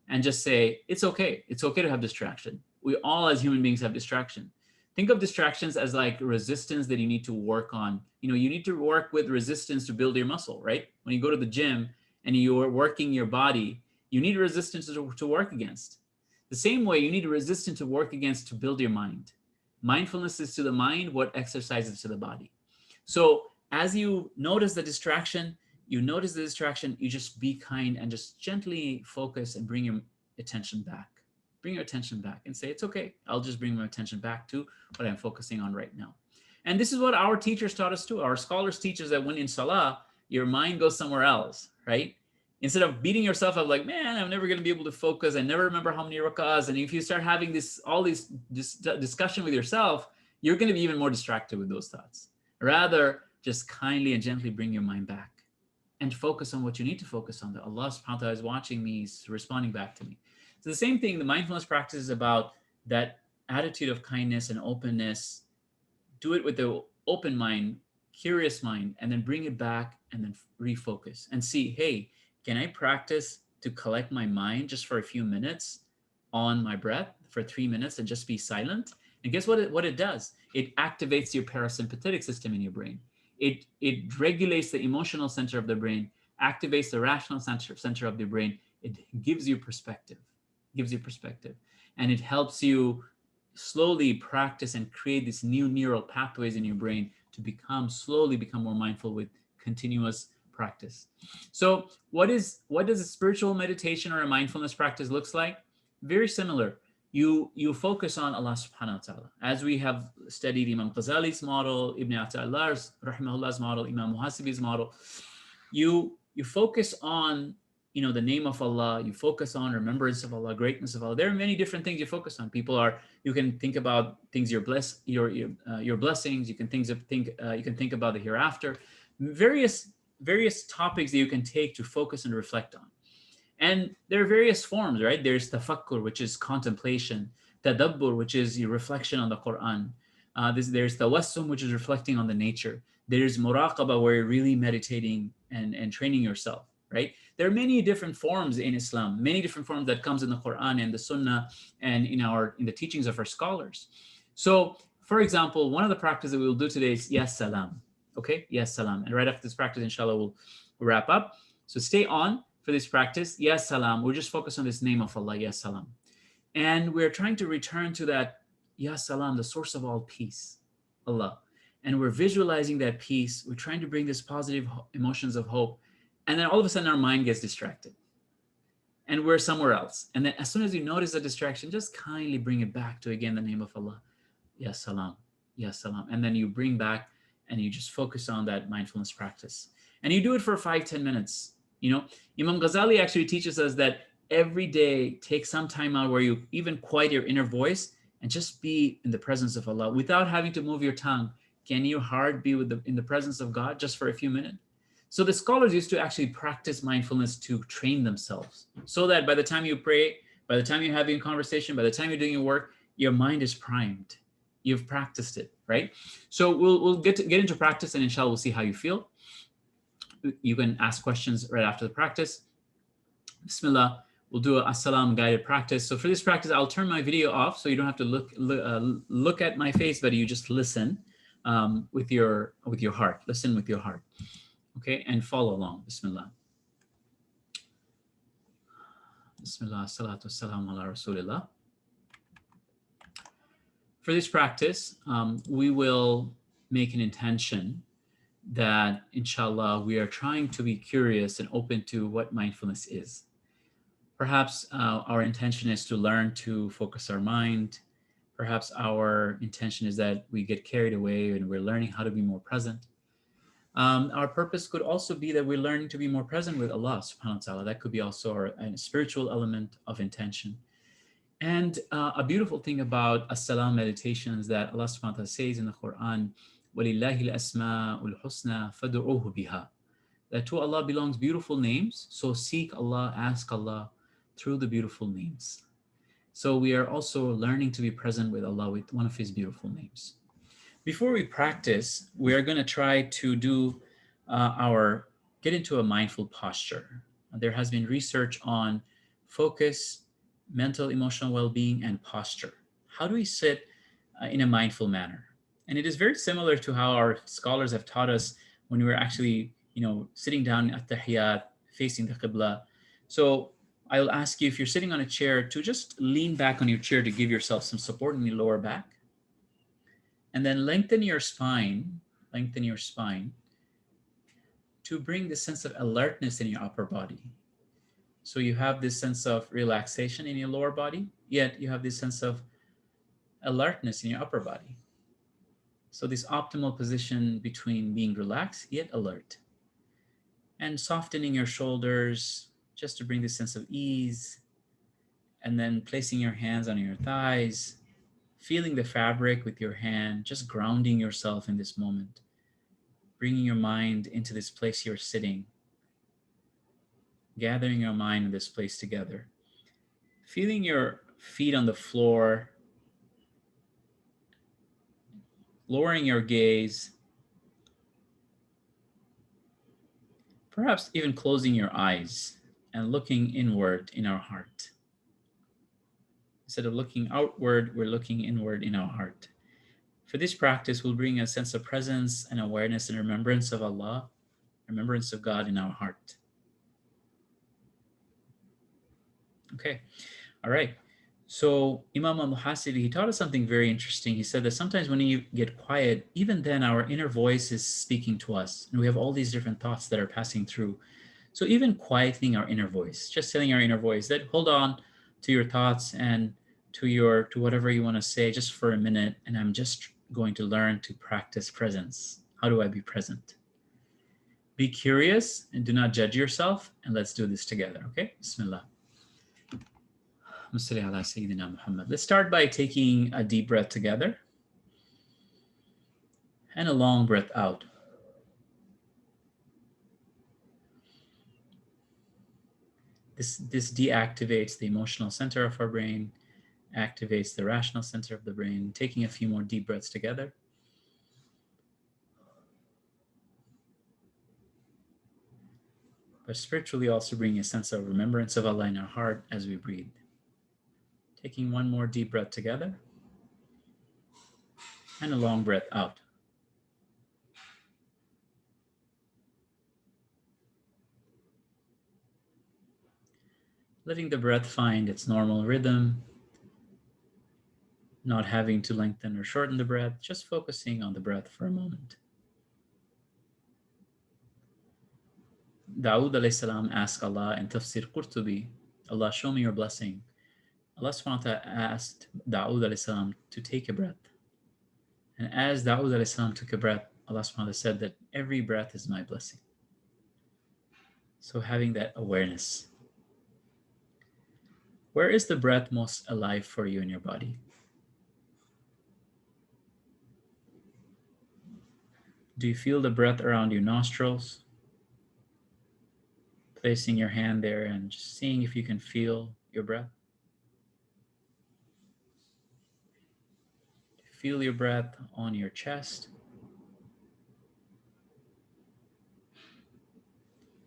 and just say, it's okay. It's okay to have distraction. We all as human beings have distraction. Think of distractions as like resistance that you need to work on. You need to work with resistance to build your muscle, right? When you go to the gym and you are working your body, you need resistance to work against. The same way, you need resistance to work against to build your mind. Mindfulness is to the mind what exercise is to the body. So as you notice the distraction, you just be kind and just gently focus and bring your attention back. Bring your attention back and say, it's okay. I'll just bring my attention back to what I'm focusing on right now. And this is what our teachers taught us too. Our scholars teach us that when in Salah, your mind goes somewhere else, right? Instead of beating yourself up like, man, I'm never going to be able to focus. I never remember how many rakahs. And if you start having this discussion with yourself, you're going to be even more distracted with those thoughts. Rather, just kindly and gently bring your mind back. and focus on what you need to focus on. That Allah subhanahu wa ta'ala is watching me, is responding back to me. So the same thing, the mindfulness practice is about that attitude of kindness and openness. Do it with the open mind, curious mind, and then bring it back and then refocus and see, hey, can I practice to collect my mind just for a few minutes on my breath for 3 minutes and just be silent? And guess what it does? It activates your parasympathetic system in your brain. It regulates the emotional center of the brain, activates the rational center of the brain. It gives you perspective, and it helps you slowly practice and create these new neural pathways in your brain to slowly become more mindful with continuous practice. So does a spiritual meditation or a mindfulness practice looks like? Very similar. You focus on Allah subhanahu wa ta'ala. As we have studied Imam Ghazali's model, Ibn Ata'Allah's rahimahullah's model, Imam Muhasibi's model, you focus on the name of Allah, you focus on remembrance of Allah, greatness of Allah. There are many different things you focus on. You can think about things your blessings, you can think about the hereafter, various topics that you can take to focus and reflect on. And there are various forms, right? There's tafakkur, which is contemplation, tadabbur, which is your reflection on the Quran. There's tawassum, which is reflecting on the nature. There's muraqabah, where you're really meditating and training yourself, right? There are many different forms in Islam, many different forms that comes in the Quran and the Sunnah and in the teachings of our scholars. So, for example, one of the practices that we will do today is Yes Salam. Okay, Yes Salam. And right after this practice, inshallah, we'll wrap up. So stay on for this practice. Yes Salam. We're just focused on this name of Allah, Yes Salam. And we're trying to return to that Yes Salam, the source of all peace, Allah. And we're visualizing that peace. We're trying to bring this positive emotions of hope. And then all of a sudden our mind gets distracted and we're somewhere else. And then as soon as you notice the distraction, just kindly bring it back to, again, the name of Allah. Ya Salam, Ya Salam. And then you bring back and you just focus on that mindfulness practice. And you do it for 5-10 minutes. Imam Ghazali actually teaches us that every day take some time out where you even quiet your inner voice and just be in the presence of Allah without having to move your tongue. Can your heart be in the presence of God just for a few minutes? So the scholars used to actually practice mindfulness to train themselves so that by the time you pray, by the time you're having a conversation, by the time you're doing your work, your mind is primed. You've practiced it, right? So we'll get into practice, and inshallah, we'll see how you feel. You can ask questions right after the practice. Bismillah, we'll do a As-Salam guided practice. So for this practice, I'll turn my video off so you don't have to look at my face, but you just listen with your heart. Listen with your heart. Okay, and follow along. Bismillah. Bismillah, salatu wassalamu ala rasulillah. For this practice, we will make an intention that, inshallah, we are trying to be curious and open to what mindfulness is. Perhaps our intention is to learn to focus our mind. Perhaps our intention is that we get carried away and we're learning how to be more present. Our purpose could also be that we're learning to be more present with Allah subhanahu wa ta'ala. That could be also a spiritual element of intention. And a beautiful thing about As-Salam meditations that Allah subhanahu wa ta'ala says in the Quran, وَلِلَّهِ الْأَسْمَاءُ الْحُسْنَى فَادْعُوهُ بِهَا. That to Allah belongs beautiful names, so seek Allah, ask Allah through the beautiful names. So we are also learning to be present with Allah with one of His beautiful names. Before we practice, we are going to try to do get into a mindful posture. There has been research on focus, mental, emotional well-being, and posture. How do we sit in a mindful manner? And it is very similar to how our scholars have taught us when we're actually, sitting down at tahiyat, facing the qibla. So I'll ask you, if you're sitting on a chair, to just lean back on your chair to give yourself some support in your lower back. And then lengthen your spine to bring this sense of alertness in your upper body. So you have this sense of relaxation in your lower body, yet you have this sense of alertness in your upper body. So this optimal position between being relaxed yet alert. And softening your shoulders just to bring this sense of ease. And then placing your hands on your thighs, feeling the fabric with your hand, just grounding yourself in this moment. Bringing your mind into this place you're sitting. gathering your mind in this place together. Feeling your feet on the floor, lowering your gaze, perhaps even closing your eyes and looking inward in our heart. Instead of looking outward, we're looking inward in our heart. For this practice, we'll bring a sense of presence and awareness and remembrance of Allah, remembrance of God in our heart. Okay, all right. So Imam al-Muhasibi, he taught us something very interesting. He said that sometimes when you get quiet, even then our inner voice is speaking to us. And we have all these different thoughts that are passing through. So even quieting our inner voice, just telling our inner voice that hold on to your thoughts and to whatever you want to say just for a minute, and I'm just going to learn to practice presence. How do I be present? Be curious and do not judge yourself, and let's do this together, okay? Bismillah. Let's start by taking a deep breath together and a long breath out. This deactivates the emotional center of our brain, activates the rational center of the brain. Taking a few more deep breaths together. But spiritually also bringing a sense of remembrance of Allah in our heart as we breathe. Taking one more deep breath together and a long breath out. Letting the breath find its normal rhythm, not having to lengthen or shorten the breath, just focusing on the breath for a moment. Dawood alayhi salam asked Allah in Tafsir Qurtubi, Allah, show me your blessing. Allah subhanahu wa ta'ala asked Dawood alayhi salam to take a breath. And as Dawood alayhi salam took a breath, Allah subhanahu wa ta'ala said that every breath is my blessing. So having that awareness. Where is the breath most alive for you in your body? Do you feel the breath around your nostrils? Placing your hand there and just seeing if you can feel your breath. Feel your breath on your chest.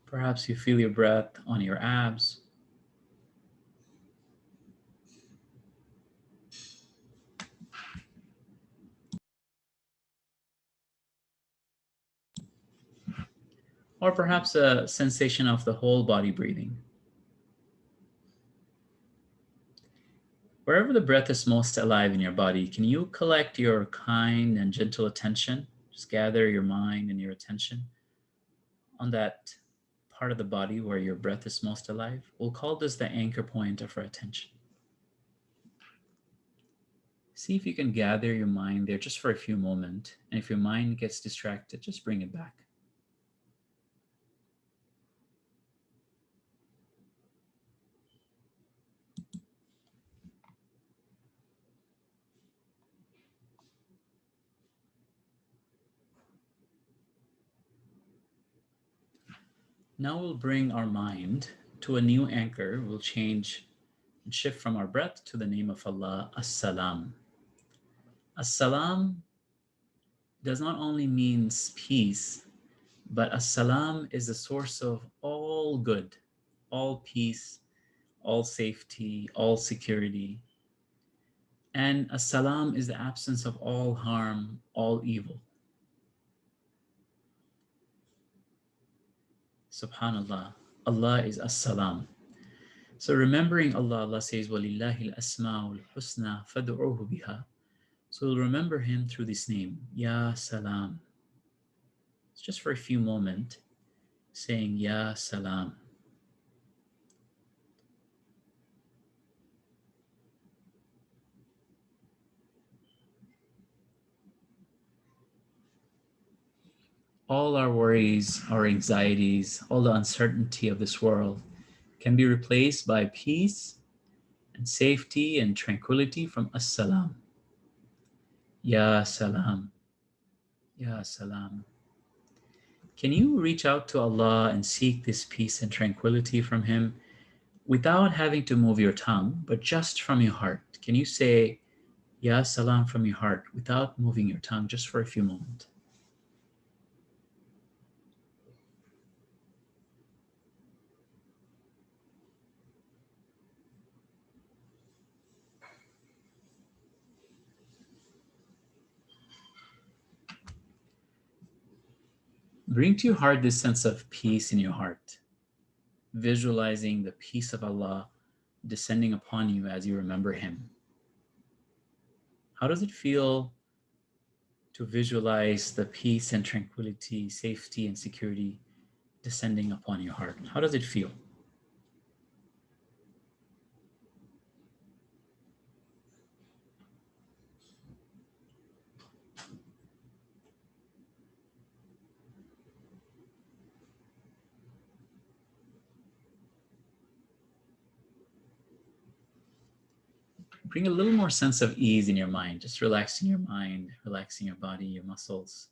Perhaps you feel your breath on your abs. Or perhaps a sensation of the whole body breathing. Wherever the breath is most alive in your body, can you collect your kind and gentle attention? Just gather your mind and your attention on that part of the body where your breath is most alive. We'll call this the anchor point of our attention. See if you can gather your mind there just for a few moments. And if your mind gets distracted, just bring it back. Now we'll bring our mind to a new anchor. We'll change and shift from our breath to the name of Allah, As-Salam. As-Salam does not only means peace, but As-Salam is the source of all good, all peace, all safety, all security. And As-Salam is the absence of all harm, all evil. Subhanallah, Allah is As-Salam. So remembering Allah, Allah says, وَلِلَّهِ الْأَسْمَاءُ الْحُسْنَى فَادْعُوهُ بِهَا. So we'll remember Him through this name, Ya Salam. It's just for a few moments, saying Ya Salam. All our worries, our anxieties, all the uncertainty of this world can be replaced by peace and safety and tranquility from As-Salam. Ya Salam. Ya Salam. Can you reach out to Allah and seek this peace and tranquility from Him without having to move your tongue, but just from your heart? Can you say, Ya Salam from your heart without moving your tongue just for a few moments? Bring to your heart this sense of peace in your heart, visualizing the peace of Allah descending upon you as you remember Him. How does it feel to visualize the peace and tranquility, safety and security descending upon your heart? How does it feel? Bring a little more sense of ease in your mind, just relaxing your mind, relaxing your body, your muscles.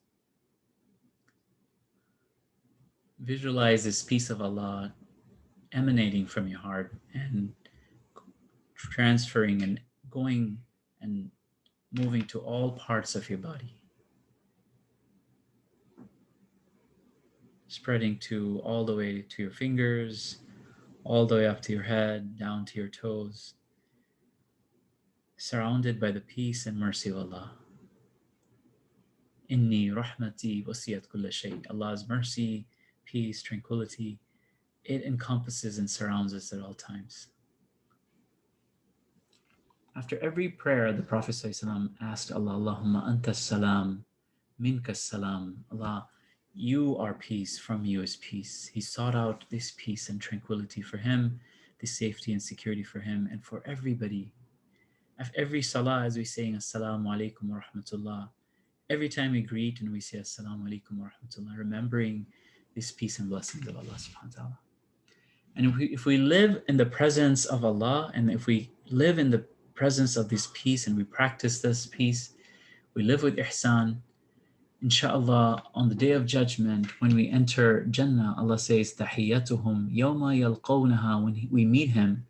Visualize this peace of Allah emanating from your heart and transferring and going and moving to all parts of your body. Spreading to all the way to your fingers, all the way up to your head, down to your toes, surrounded by the peace and mercy of Allah. Inni rahmati wasiyat kulla shay. Allah's mercy, peace, tranquility, it encompasses and surrounds us at all times. After every prayer, the Prophet ﷺ asked Allah, Allahumma anta salam, minka salam. Allah, you are peace, from you is peace. He sought out this peace and tranquility for him, this safety and security for him, and for everybody. After every salah, as we saying assalamu alaikum wa rahmatullah, every time we greet and we say assalamu alaikum wa rahmatullah, remembering this peace and blessings of Allah subhanahu wa ta'ala. And if we live in the presence of Allah, and if we live in the presence of this peace and we practice this peace, we live with ihsan, inshallah, on the day of judgment, when we enter Jannah, Allah says, Tahiyyatuhum yawma yalqawnaha, when we meet Him,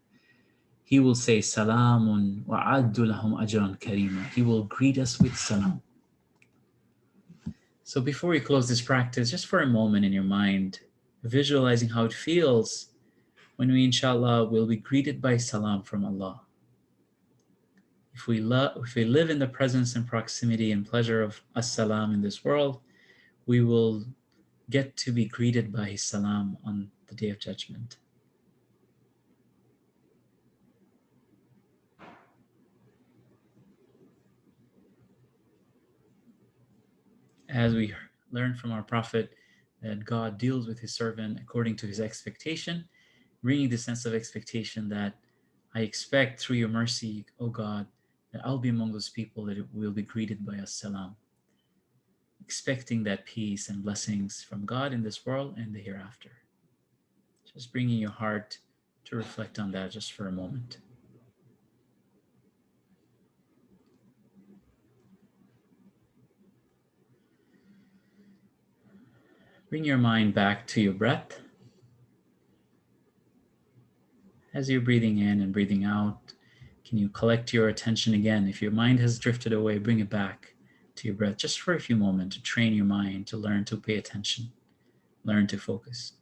He will say, Salamun wa addu lahum ajran karima. He will greet us with salam. So before we close this practice, just for a moment in your mind, visualizing how it feels when we, inshallah, will be greeted by salam from Allah. If we live in the presence and proximity and pleasure of as-salam in this world, we will get to be greeted by His salam on the day of judgment. As we learn from our Prophet that God deals with His servant according to His expectation, bringing the sense of expectation that I expect through your mercy, O God, that I'll be among those people that will be greeted by as-salam, expecting that peace and blessings from God in this world and the hereafter. Just bringing your heart to reflect on that just for a moment. Bring your mind back to your breath. As you're breathing in and breathing out, can you collect your attention again? If your mind has drifted away, bring it back to your breath just for a few moments to train your mind to learn to pay attention, learn to focus.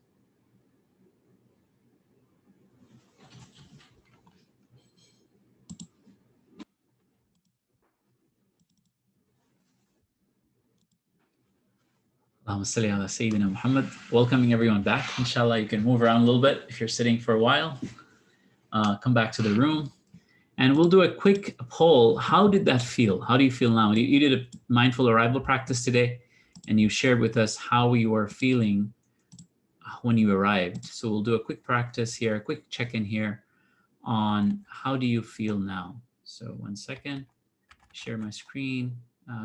Muhammad. Welcoming everyone back. Inshallah, you can move around a little bit if you're sitting for a while. Come back to the room. And we'll do a quick poll. How did that feel? How do you feel now? You did a mindful arrival practice today, and you shared with us how you were feeling when you arrived. So we'll do a quick practice here, a quick check-in here on how do you feel now. So 1 second, share my screen,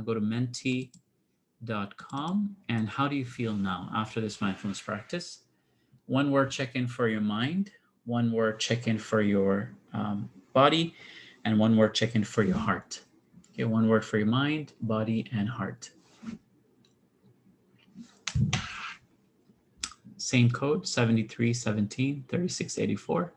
go to menti.com, and how do you feel now after this mindfulness practice? One word check-in for your mind, one word check-in for your body, and one word check-in for your heart. Okay, one word for your mind, body, and heart. Same code, 7317 3684.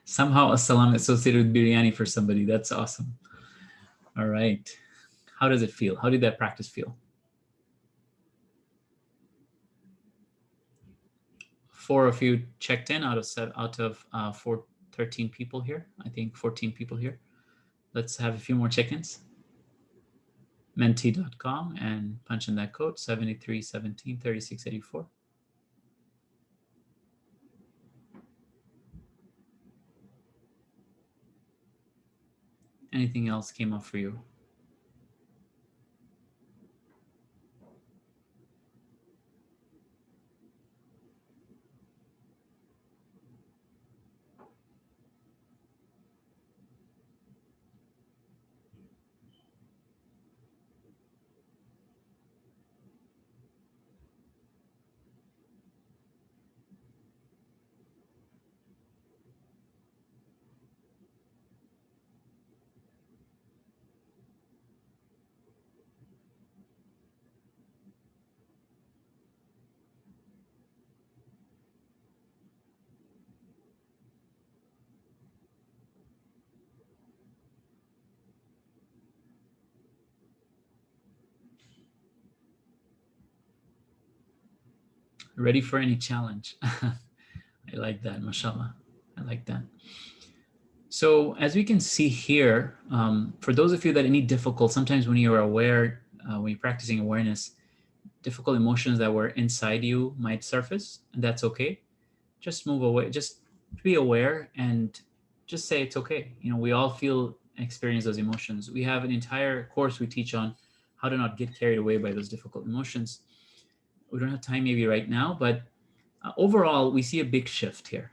Somehow a salam associated with biryani for somebody. That's awesome. All right. How does it feel? How did that practice feel? 4 of you checked in out of 13 people here. I think 14 people here. Let's have a few more check-ins. Menti.com and punch in that code 7317 3684. Anything else came up for you? Ready for any challenge? I like that, mashallah. I like that. So as we can see here, for those of you that need difficult, sometimes when you're aware, when you're practicing awareness, difficult emotions that were inside you might surface, and that's okay. Just move away, just be aware and just say it's okay. You know, we all feel and experience those emotions. We have an entire course we teach on how to not get carried away by those difficult emotions. We don't have time maybe right now, but overall, we see a big shift here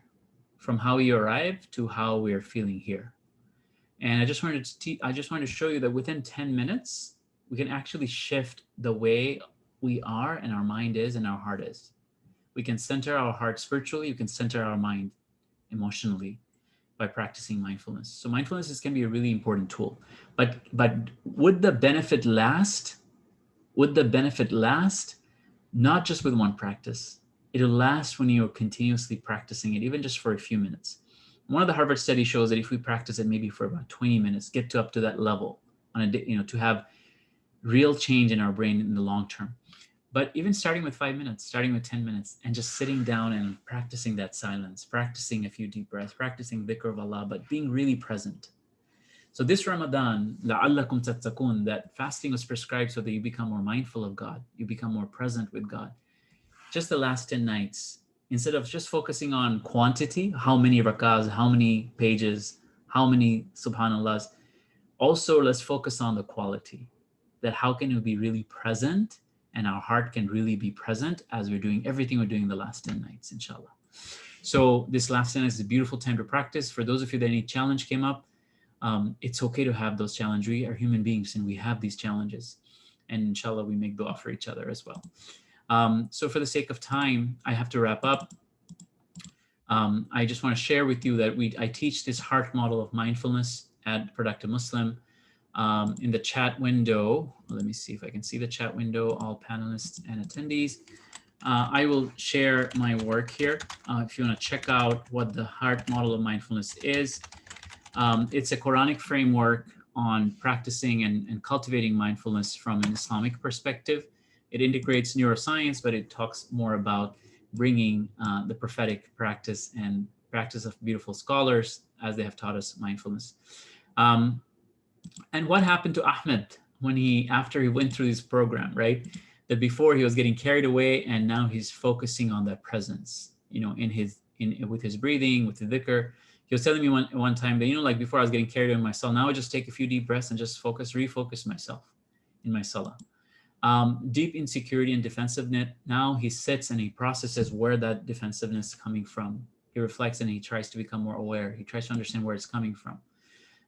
from how you arrived to how we are feeling here. And I just wanted to show you that within 10 minutes, we can actually shift the way we are and our mind is and our heart is. We can center our heart spiritually. You can center our mind emotionally by practicing mindfulness. So mindfulness can be a really important tool. But would the benefit last? Would the benefit last? Not just with one practice. It'll last when you're continuously practicing it, even just for a few minutes. One of the Harvard studies shows that if we practice it maybe for about 20 minutes, get up to that level on a day, to have real change in our brain in the long term. But even starting with 5 minutes, starting with 10 minutes, and just sitting down and practicing that silence, practicing a few deep breaths, practicing dhikr of Allah, but being really present. So this Ramadan, لَعَلَّكُمْ تَتَّقُونَ, that fasting was prescribed so that you become more mindful of God, you become more present with God. Just the last 10 nights, instead of just focusing on quantity, how many rakahs, how many pages, how many subhanallahs, also let's focus on the quality, that how can we be really present and our heart can really be present as we're doing everything we're doing the last 10 nights, inshallah. So this last 10 nights is a beautiful time to practice. For those of you that any challenge came up, it's okay to have those challenges. We are human beings and we have these challenges. And inshallah, we make dua for each other as well. So for the sake of time, I have to wrap up. I just want to share with you that I teach this heart model of mindfulness at Productive Muslim. In the chat window, let me see if I can see the chat window, all panelists and attendees. I will share my work here. If you want to check out what the heart model of mindfulness is, it's a Quranic framework on practicing and cultivating mindfulness from an Islamic perspective. It integrates neuroscience, but it talks more about bringing the prophetic practice and practice of beautiful scholars as they have taught us mindfulness. And what happened to Ahmed after he went through this program, right? That before he was getting carried away and now he's focusing on that presence, with his breathing, with the dhikr. He was telling me one time that, like before I was getting carried away in myself, now I just take a few deep breaths and just refocus myself in my salah. Deep insecurity and defensiveness. Now he sits and he processes where that defensiveness is coming from. He reflects and he tries to become more aware. He tries to understand where it's coming from.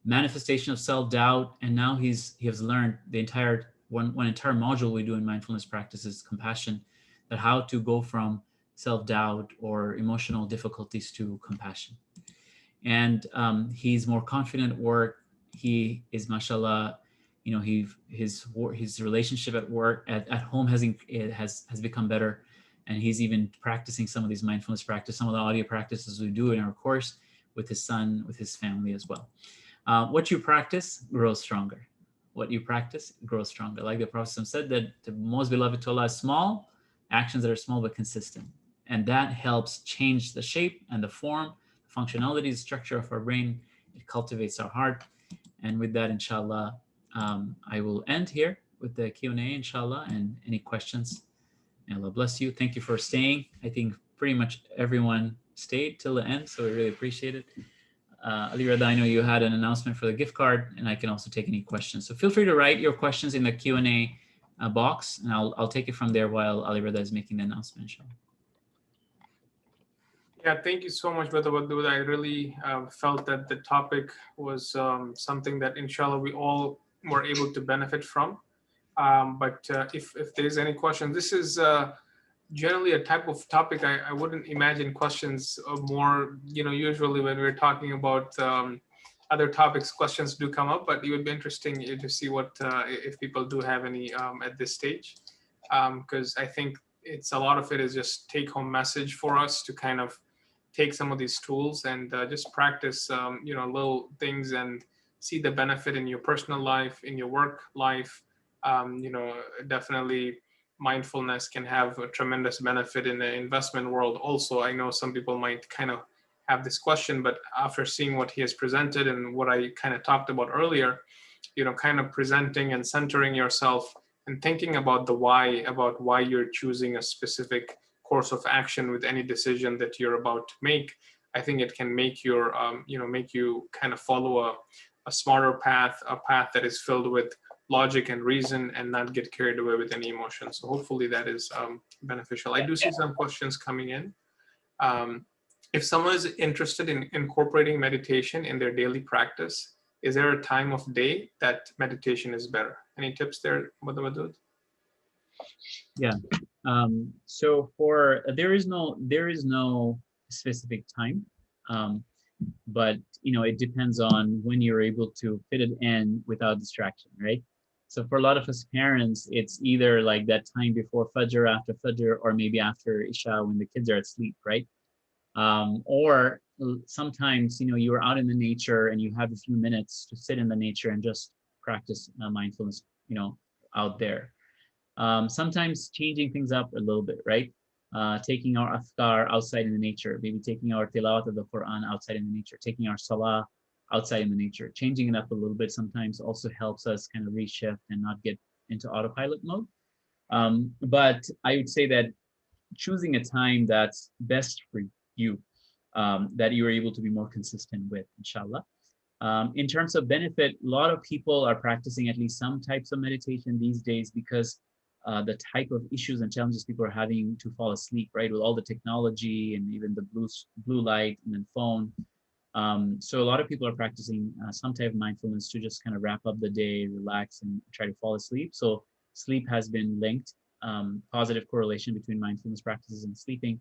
Manifestation of self-doubt, and now he has learned the entire one entire module we do in mindfulness practice is compassion, that how to go from self-doubt or emotional difficulties to compassion. And he's more confident at work. He is, mashallah, his relationship at work, at home has become better, and he's even practicing some of these mindfulness practice, some of the audio practices we do in our course with his son, with his family as well. What you practice grows stronger. What you practice grows stronger. Like the Prophet said, that the most beloved to Allah is small actions that are small but consistent, and that helps change the shape and the form, functionality, the structure of our brain. It cultivates our heart. And with that, inshallah, I will end here with the Q&A, inshallah, and any questions. May Allah bless you. Thank you for staying. I think pretty much everyone stayed till the end, so we really appreciate it. Aliredha, I know you had an announcement for the gift card, and I can also take any questions. So feel free to write your questions in the Q&A box, and I'll take it from there while Aliredha is making the announcement, inshallah. Yeah, thank you so much, Brother Wadud. I really felt that the topic was something that, inshallah, we all were able to benefit from. But if there's any questions, this is generally a type of topic I wouldn't imagine questions more, usually when we're talking about other topics, questions do come up, but it would be interesting to see what, if people do have any at this stage, because I think a lot of it is just take home message for us to kind of take some of these tools and just practice, little things and see the benefit in your personal life, in your work life. Definitely mindfulness can have a tremendous benefit in the investment world. Also, I know some people might kind of have this question, but after seeing what he has presented and what I kind of talked about earlier, kind of presenting and centering yourself and thinking about why you're choosing a specific course of action with any decision that you're about to make, I think it can make make you kind of follow a smarter path, a path that is filled with logic and reason and not get carried away with any emotion. So hopefully that is beneficial. I do see some questions coming in. If someone is interested in incorporating meditation in their daily practice, is there a time of day that meditation is better? Any tips there, Wadud? Yeah. So there is no specific time, but it depends on when you're able to fit it in without distraction, right? So for a lot of us parents, it's either like that time before Fajr, after Fajr, or maybe after Isha when the kids are asleep, right? Or sometimes you're out in the nature and you have a few minutes to sit in the nature and just practice mindfulness, out there. Sometimes changing things up a little bit, right? Taking our afkar outside in the nature, maybe taking our tilawat of the Quran outside in the nature, taking our salah outside in the nature, changing it up a little bit sometimes also helps us kind of reshift and not get into autopilot mode. But I would say that choosing a time that's best for you, that you're able to be more consistent with, inshallah. In terms of benefit, a lot of people are practicing at least some types of meditation these days because the type of issues and challenges people are having to fall asleep, right? With all the technology and even the blue light and then phone. So a lot of people are practicing some type of mindfulness to just kind of wrap up the day, relax, and try to fall asleep. So sleep has been linked, positive correlation between mindfulness practices and sleeping.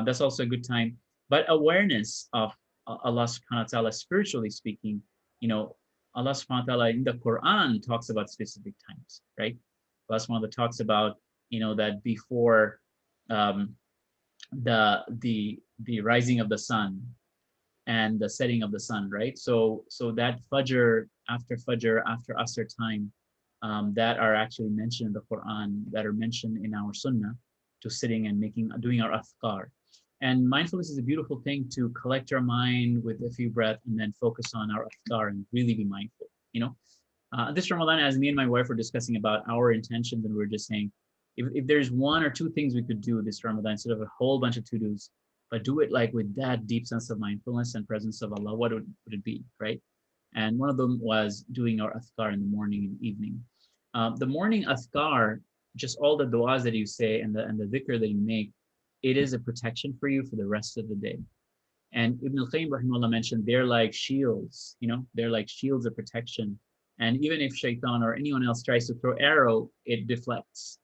That's also a good time. But awareness of Allah subhanahu wa ta'ala, spiritually speaking, Allah subhanahu wa ta'ala in the Quran talks about specific times, right? Allah subhanahu wa ta'ala talks about, that before the rising of the sun and the setting of the sun, right? So that Fajr, after Asr time, that are actually mentioned in the Quran, that are mentioned in our Sunnah, to sitting and doing our afkar. And mindfulness is a beautiful thing to collect our mind with a few breaths and then focus on our afkar and really be mindful. This Ramadan, as me and my wife were discussing about our intentions, and we were just saying, if there's one or two things we could do this Ramadan instead of a whole bunch of to-dos, but do it like with that deep sense of mindfulness and presence of Allah, what would it be, right? And one of them was doing our afkar in the morning and evening. The morning afkar, just all the du'as that you say and the dhikr that you make, it is a protection for you for the rest of the day. And Ibn al-Qayyim rahimahullah mentioned they're like shields, they're like shields of protection. And even if shaitan or anyone else tries to throw arrow, it deflects.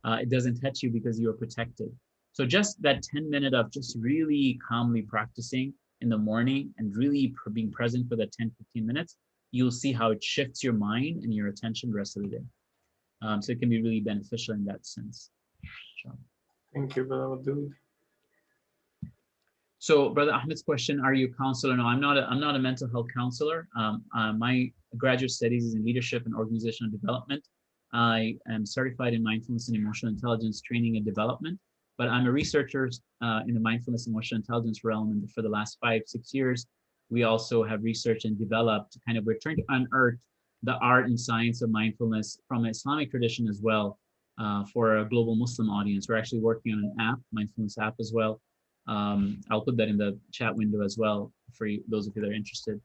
It doesn't touch you because you are protected. So just that 10 minutes of just really calmly practicing in the morning and really being present for that 10-15 minutes, you'll see how it shifts your mind and your attention the rest of the day. So it can be really beneficial in that sense. Thank you, Brother Wadud. So Brother Ahmed's question, are you a counselor? No, I'm not a mental health counselor. My graduate studies is in leadership and organizational development. I am certified in mindfulness and emotional intelligence training and development, but I'm a researcher in the mindfulness and emotional intelligence realm. And for the last 5-6 years, we also have researched and developed we're trying to unearth the art and science of mindfulness from an Islamic tradition as well for a global Muslim audience. We're actually working on an app, mindfulness app as well. I'll put that in the chat window as well for those of you that are interested.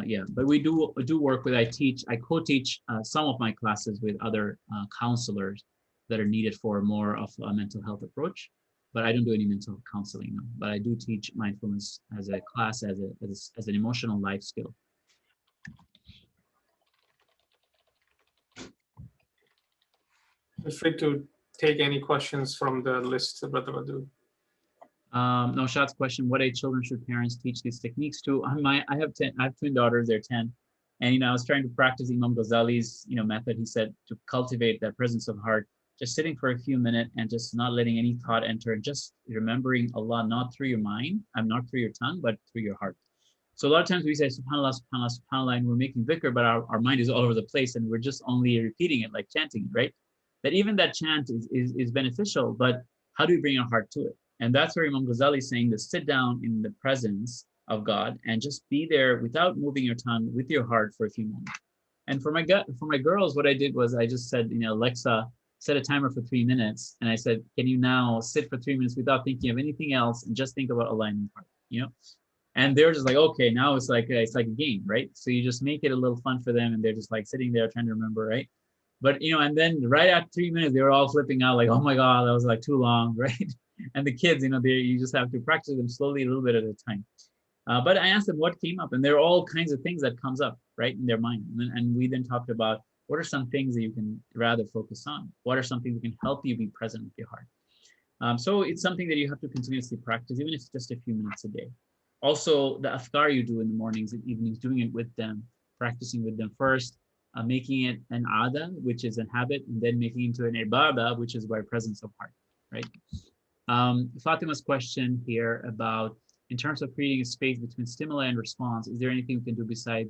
Yeah, but we do work with, I co-teach some of my classes with other counselors that are needed for more of a mental health approach, but I don't do any mental health counseling now, but I do teach mindfulness as a class, as an emotional life skill. Feel free to take any questions from the list, Brother Wadud. No, Shad's question: what age children should parents teach these techniques to? I have twin daughters. They're 10, and I was trying to practice Imam Ghazali's method. He said to cultivate that presence of heart, just sitting for a few minutes and just not letting any thought enter, and just remembering Allah not through your mind, not through your tongue, but through your heart. So a lot of times we say Subhanallah, Subhanallah, Subhanallah, and we're making dhikr, but our mind is all over the place, and we're just only repeating it, like chanting it, right? That even that chant is beneficial, but how do we bring our heart to it? And that's where Imam Ghazali is saying to sit down in the presence of God and just be there without moving your tongue, with your heart for a few moments. And for my girls, what I did was I just said, Alexa, set a timer for 3 minutes. And I said, can you now sit for 3 minutes without thinking of anything else and just think about Allah in your heart, And they're just like, okay, now it's like a game, right? So you just make it a little fun for them, and they're just like sitting there trying to remember, right? But and then right at 3 minutes, they were all flipping out, like, oh my God, that was like too long, right? And the kids, you just have to practice them slowly, a little bit at a time. But I asked them what came up, and there are all kinds of things that comes up, right, in their mind. And we then talked about what are some things that you can rather focus on? What are some things that can help you be present with your heart? So it's something that you have to continuously practice, even if it's just a few minutes a day. Also, the afkar you do in the mornings and evenings, doing it with them, practicing with them first, making it an ada, which is a habit, and then making it into an ibadah, which is by presence of heart, right? Fatima's question here about, in terms of creating a space between stimuli and response, is there anything we can do beside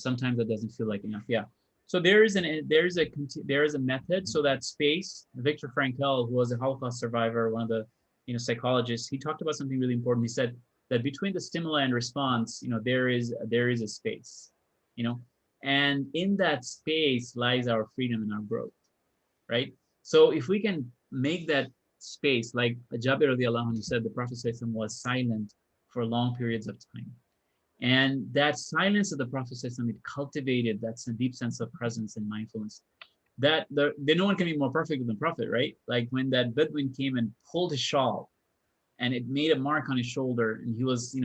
sometimes that doesn't feel like enough? Yeah. So there is a method. So that space, Viktor Frankl, who was a Holocaust survivor, one of the psychologists, he talked about something really important. He said that between the stimuli and response, there is a space, and in that space lies our freedom and our growth, right? So if we can make that space, like Jabir radiallahu anhu said, the Prophet was silent for long periods of time. And that silence of the Prophet, it cultivated that deep sense of presence and mindfulness. That no one can be more perfect than the Prophet, right? Like when that Bedouin came and pulled his shawl and it made a mark on his shoulder and he was,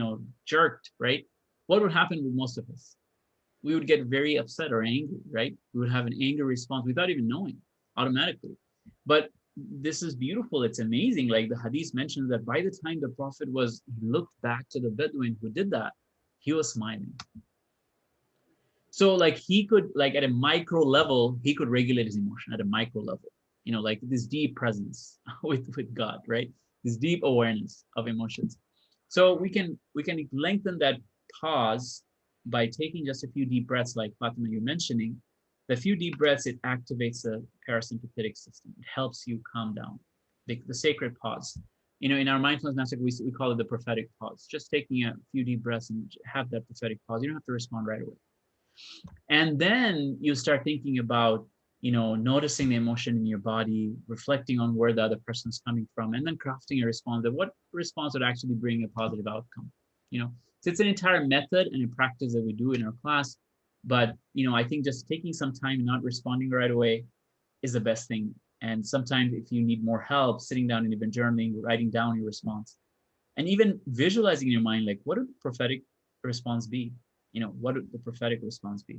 jerked, right? What would happen with most of us? We would get very upset or angry, right? We would have an anger response without even knowing, automatically. But this is beautiful. It's amazing. Like the hadith mentions that by the time the Prophet he looked back to the Bedouin who did that, he was smiling. So like he could, like at a micro level, he could regulate his emotion at a micro level, like this deep presence with God, right? This deep awareness of emotions. So we can lengthen that pause by taking just a few deep breaths, like Fatima, you're mentioning. The few deep breaths, it activates the parasympathetic system. It helps you calm down. The sacred pause. In our mindfulness master, we call it the prophetic pause. Just taking a few deep breaths and have that prophetic pause. You don't have to respond right away. And then you start thinking about, noticing the emotion in your body, reflecting on where the other person's coming from, and then crafting a response. What response would actually bring a positive outcome? So it's an entire method and a practice that we do in our class. But, I think just taking some time and not responding right away is the best thing. And sometimes if you need more help, sitting down and even journaling, writing down your response, and even visualizing in your mind, like, what would the prophetic response be? What would the prophetic response be?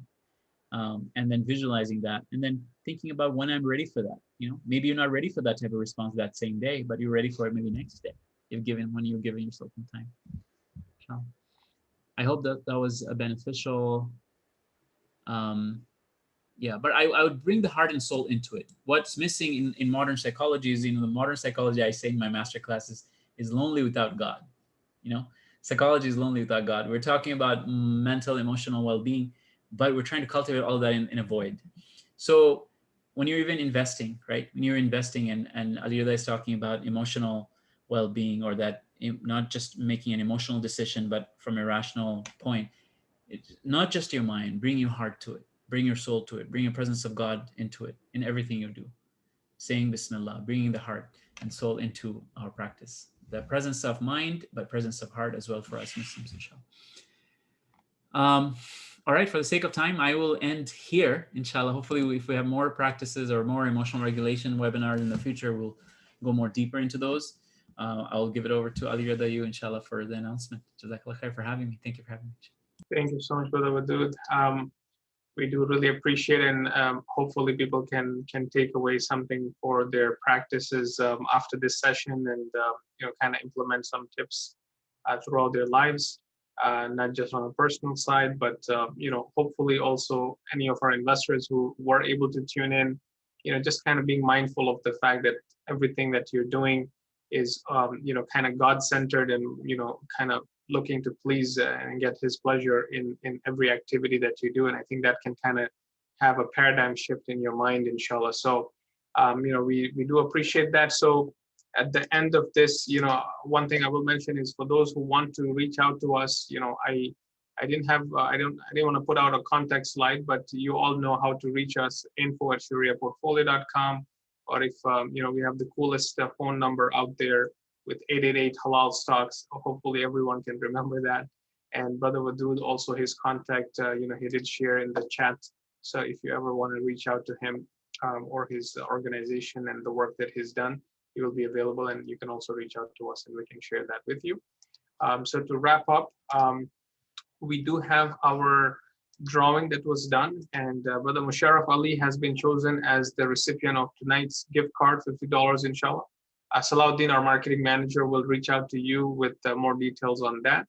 and then visualizing that, and then thinking about when I'm ready for that. Maybe you're not ready for that type of response that same day, but you're ready for it maybe next day. When you're giving yourself some time. So I hope that was a beneficial. Yeah, but I would bring the heart and soul into it. What's missing in modern psychology is, the modern psychology I say in my master classes is lonely without God. Psychology is lonely without God. We're talking about mental, emotional well-being, but we're trying to cultivate all of that in a void. So when you're even investing, right? When you're investing, and Aliredha is talking about emotional well-being, or that not just making an emotional decision, but from a rational point. It's not just your mind. Bring your heart to it. Bring your soul to it. Bring your presence of God into it in everything you do. Saying Bismillah, bringing the heart and soul into our practice. The presence of mind, but presence of heart as well for us Muslims, inshallah. All right, for the sake of time, I will end here, inshallah. Hopefully, if we have more practices or more emotional regulation webinars in the future, we'll go more deeper into those. I'll give it over to Aliredha, you, inshallah, for the announcement. Jazakallah khair for having me. Thank you for having me. Thank you so much, Brother Wadud. We do really appreciate, and hopefully people can take away something for their practices after this session, and kind of implement some tips throughout their lives, not just on a personal side, but hopefully also any of our investors who were able to tune in, just kind of being mindful of the fact that everything that you're doing is kind of God-centered, and kind of looking to please and get his pleasure in every activity that you do. And I think that can kind of have a paradigm shift in your mind, inshallah. So we do appreciate that. So at the end of this, one thing I will mention is, for those who want to reach out to us, I didn't want to put out a contact slide, but you all know how to reach us: info@ShariaPortfolio.com, or if we have the coolest phone number out there with 888 halal stocks. Hopefully everyone can remember that. And Brother Wadud, also his contact, he did share in the chat. So if you ever want to reach out to him or his organization and the work that he's done, he will be available, and you can also reach out to us and we can share that with you. So to wrap up, we do have our drawing that was done, and Brother Musharraf Ali has been chosen as the recipient of tonight's gift card, $50, inshallah. Salahuddin, our marketing manager, will reach out to you with more details on that.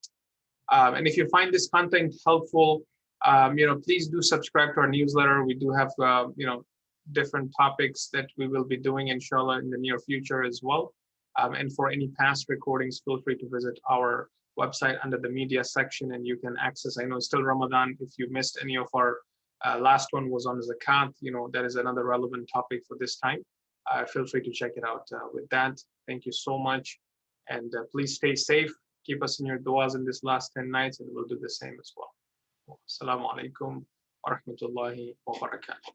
And if you find this content helpful, please do subscribe to our newsletter. We do have, different topics that we will be doing, inshallah, in the near future as well. And for any past recordings, feel free to visit our website under the media section, and you can access. I know it's still Ramadan. If you missed any of our last one was on zakat, that is another relevant topic for this time. Feel free to check it out. With that, thank you so much. And please stay safe. Keep us in your du'as in this last 10 nights, and we'll do the same as well. Assalamu alaikum wa rahmatullahi wa barakatuh.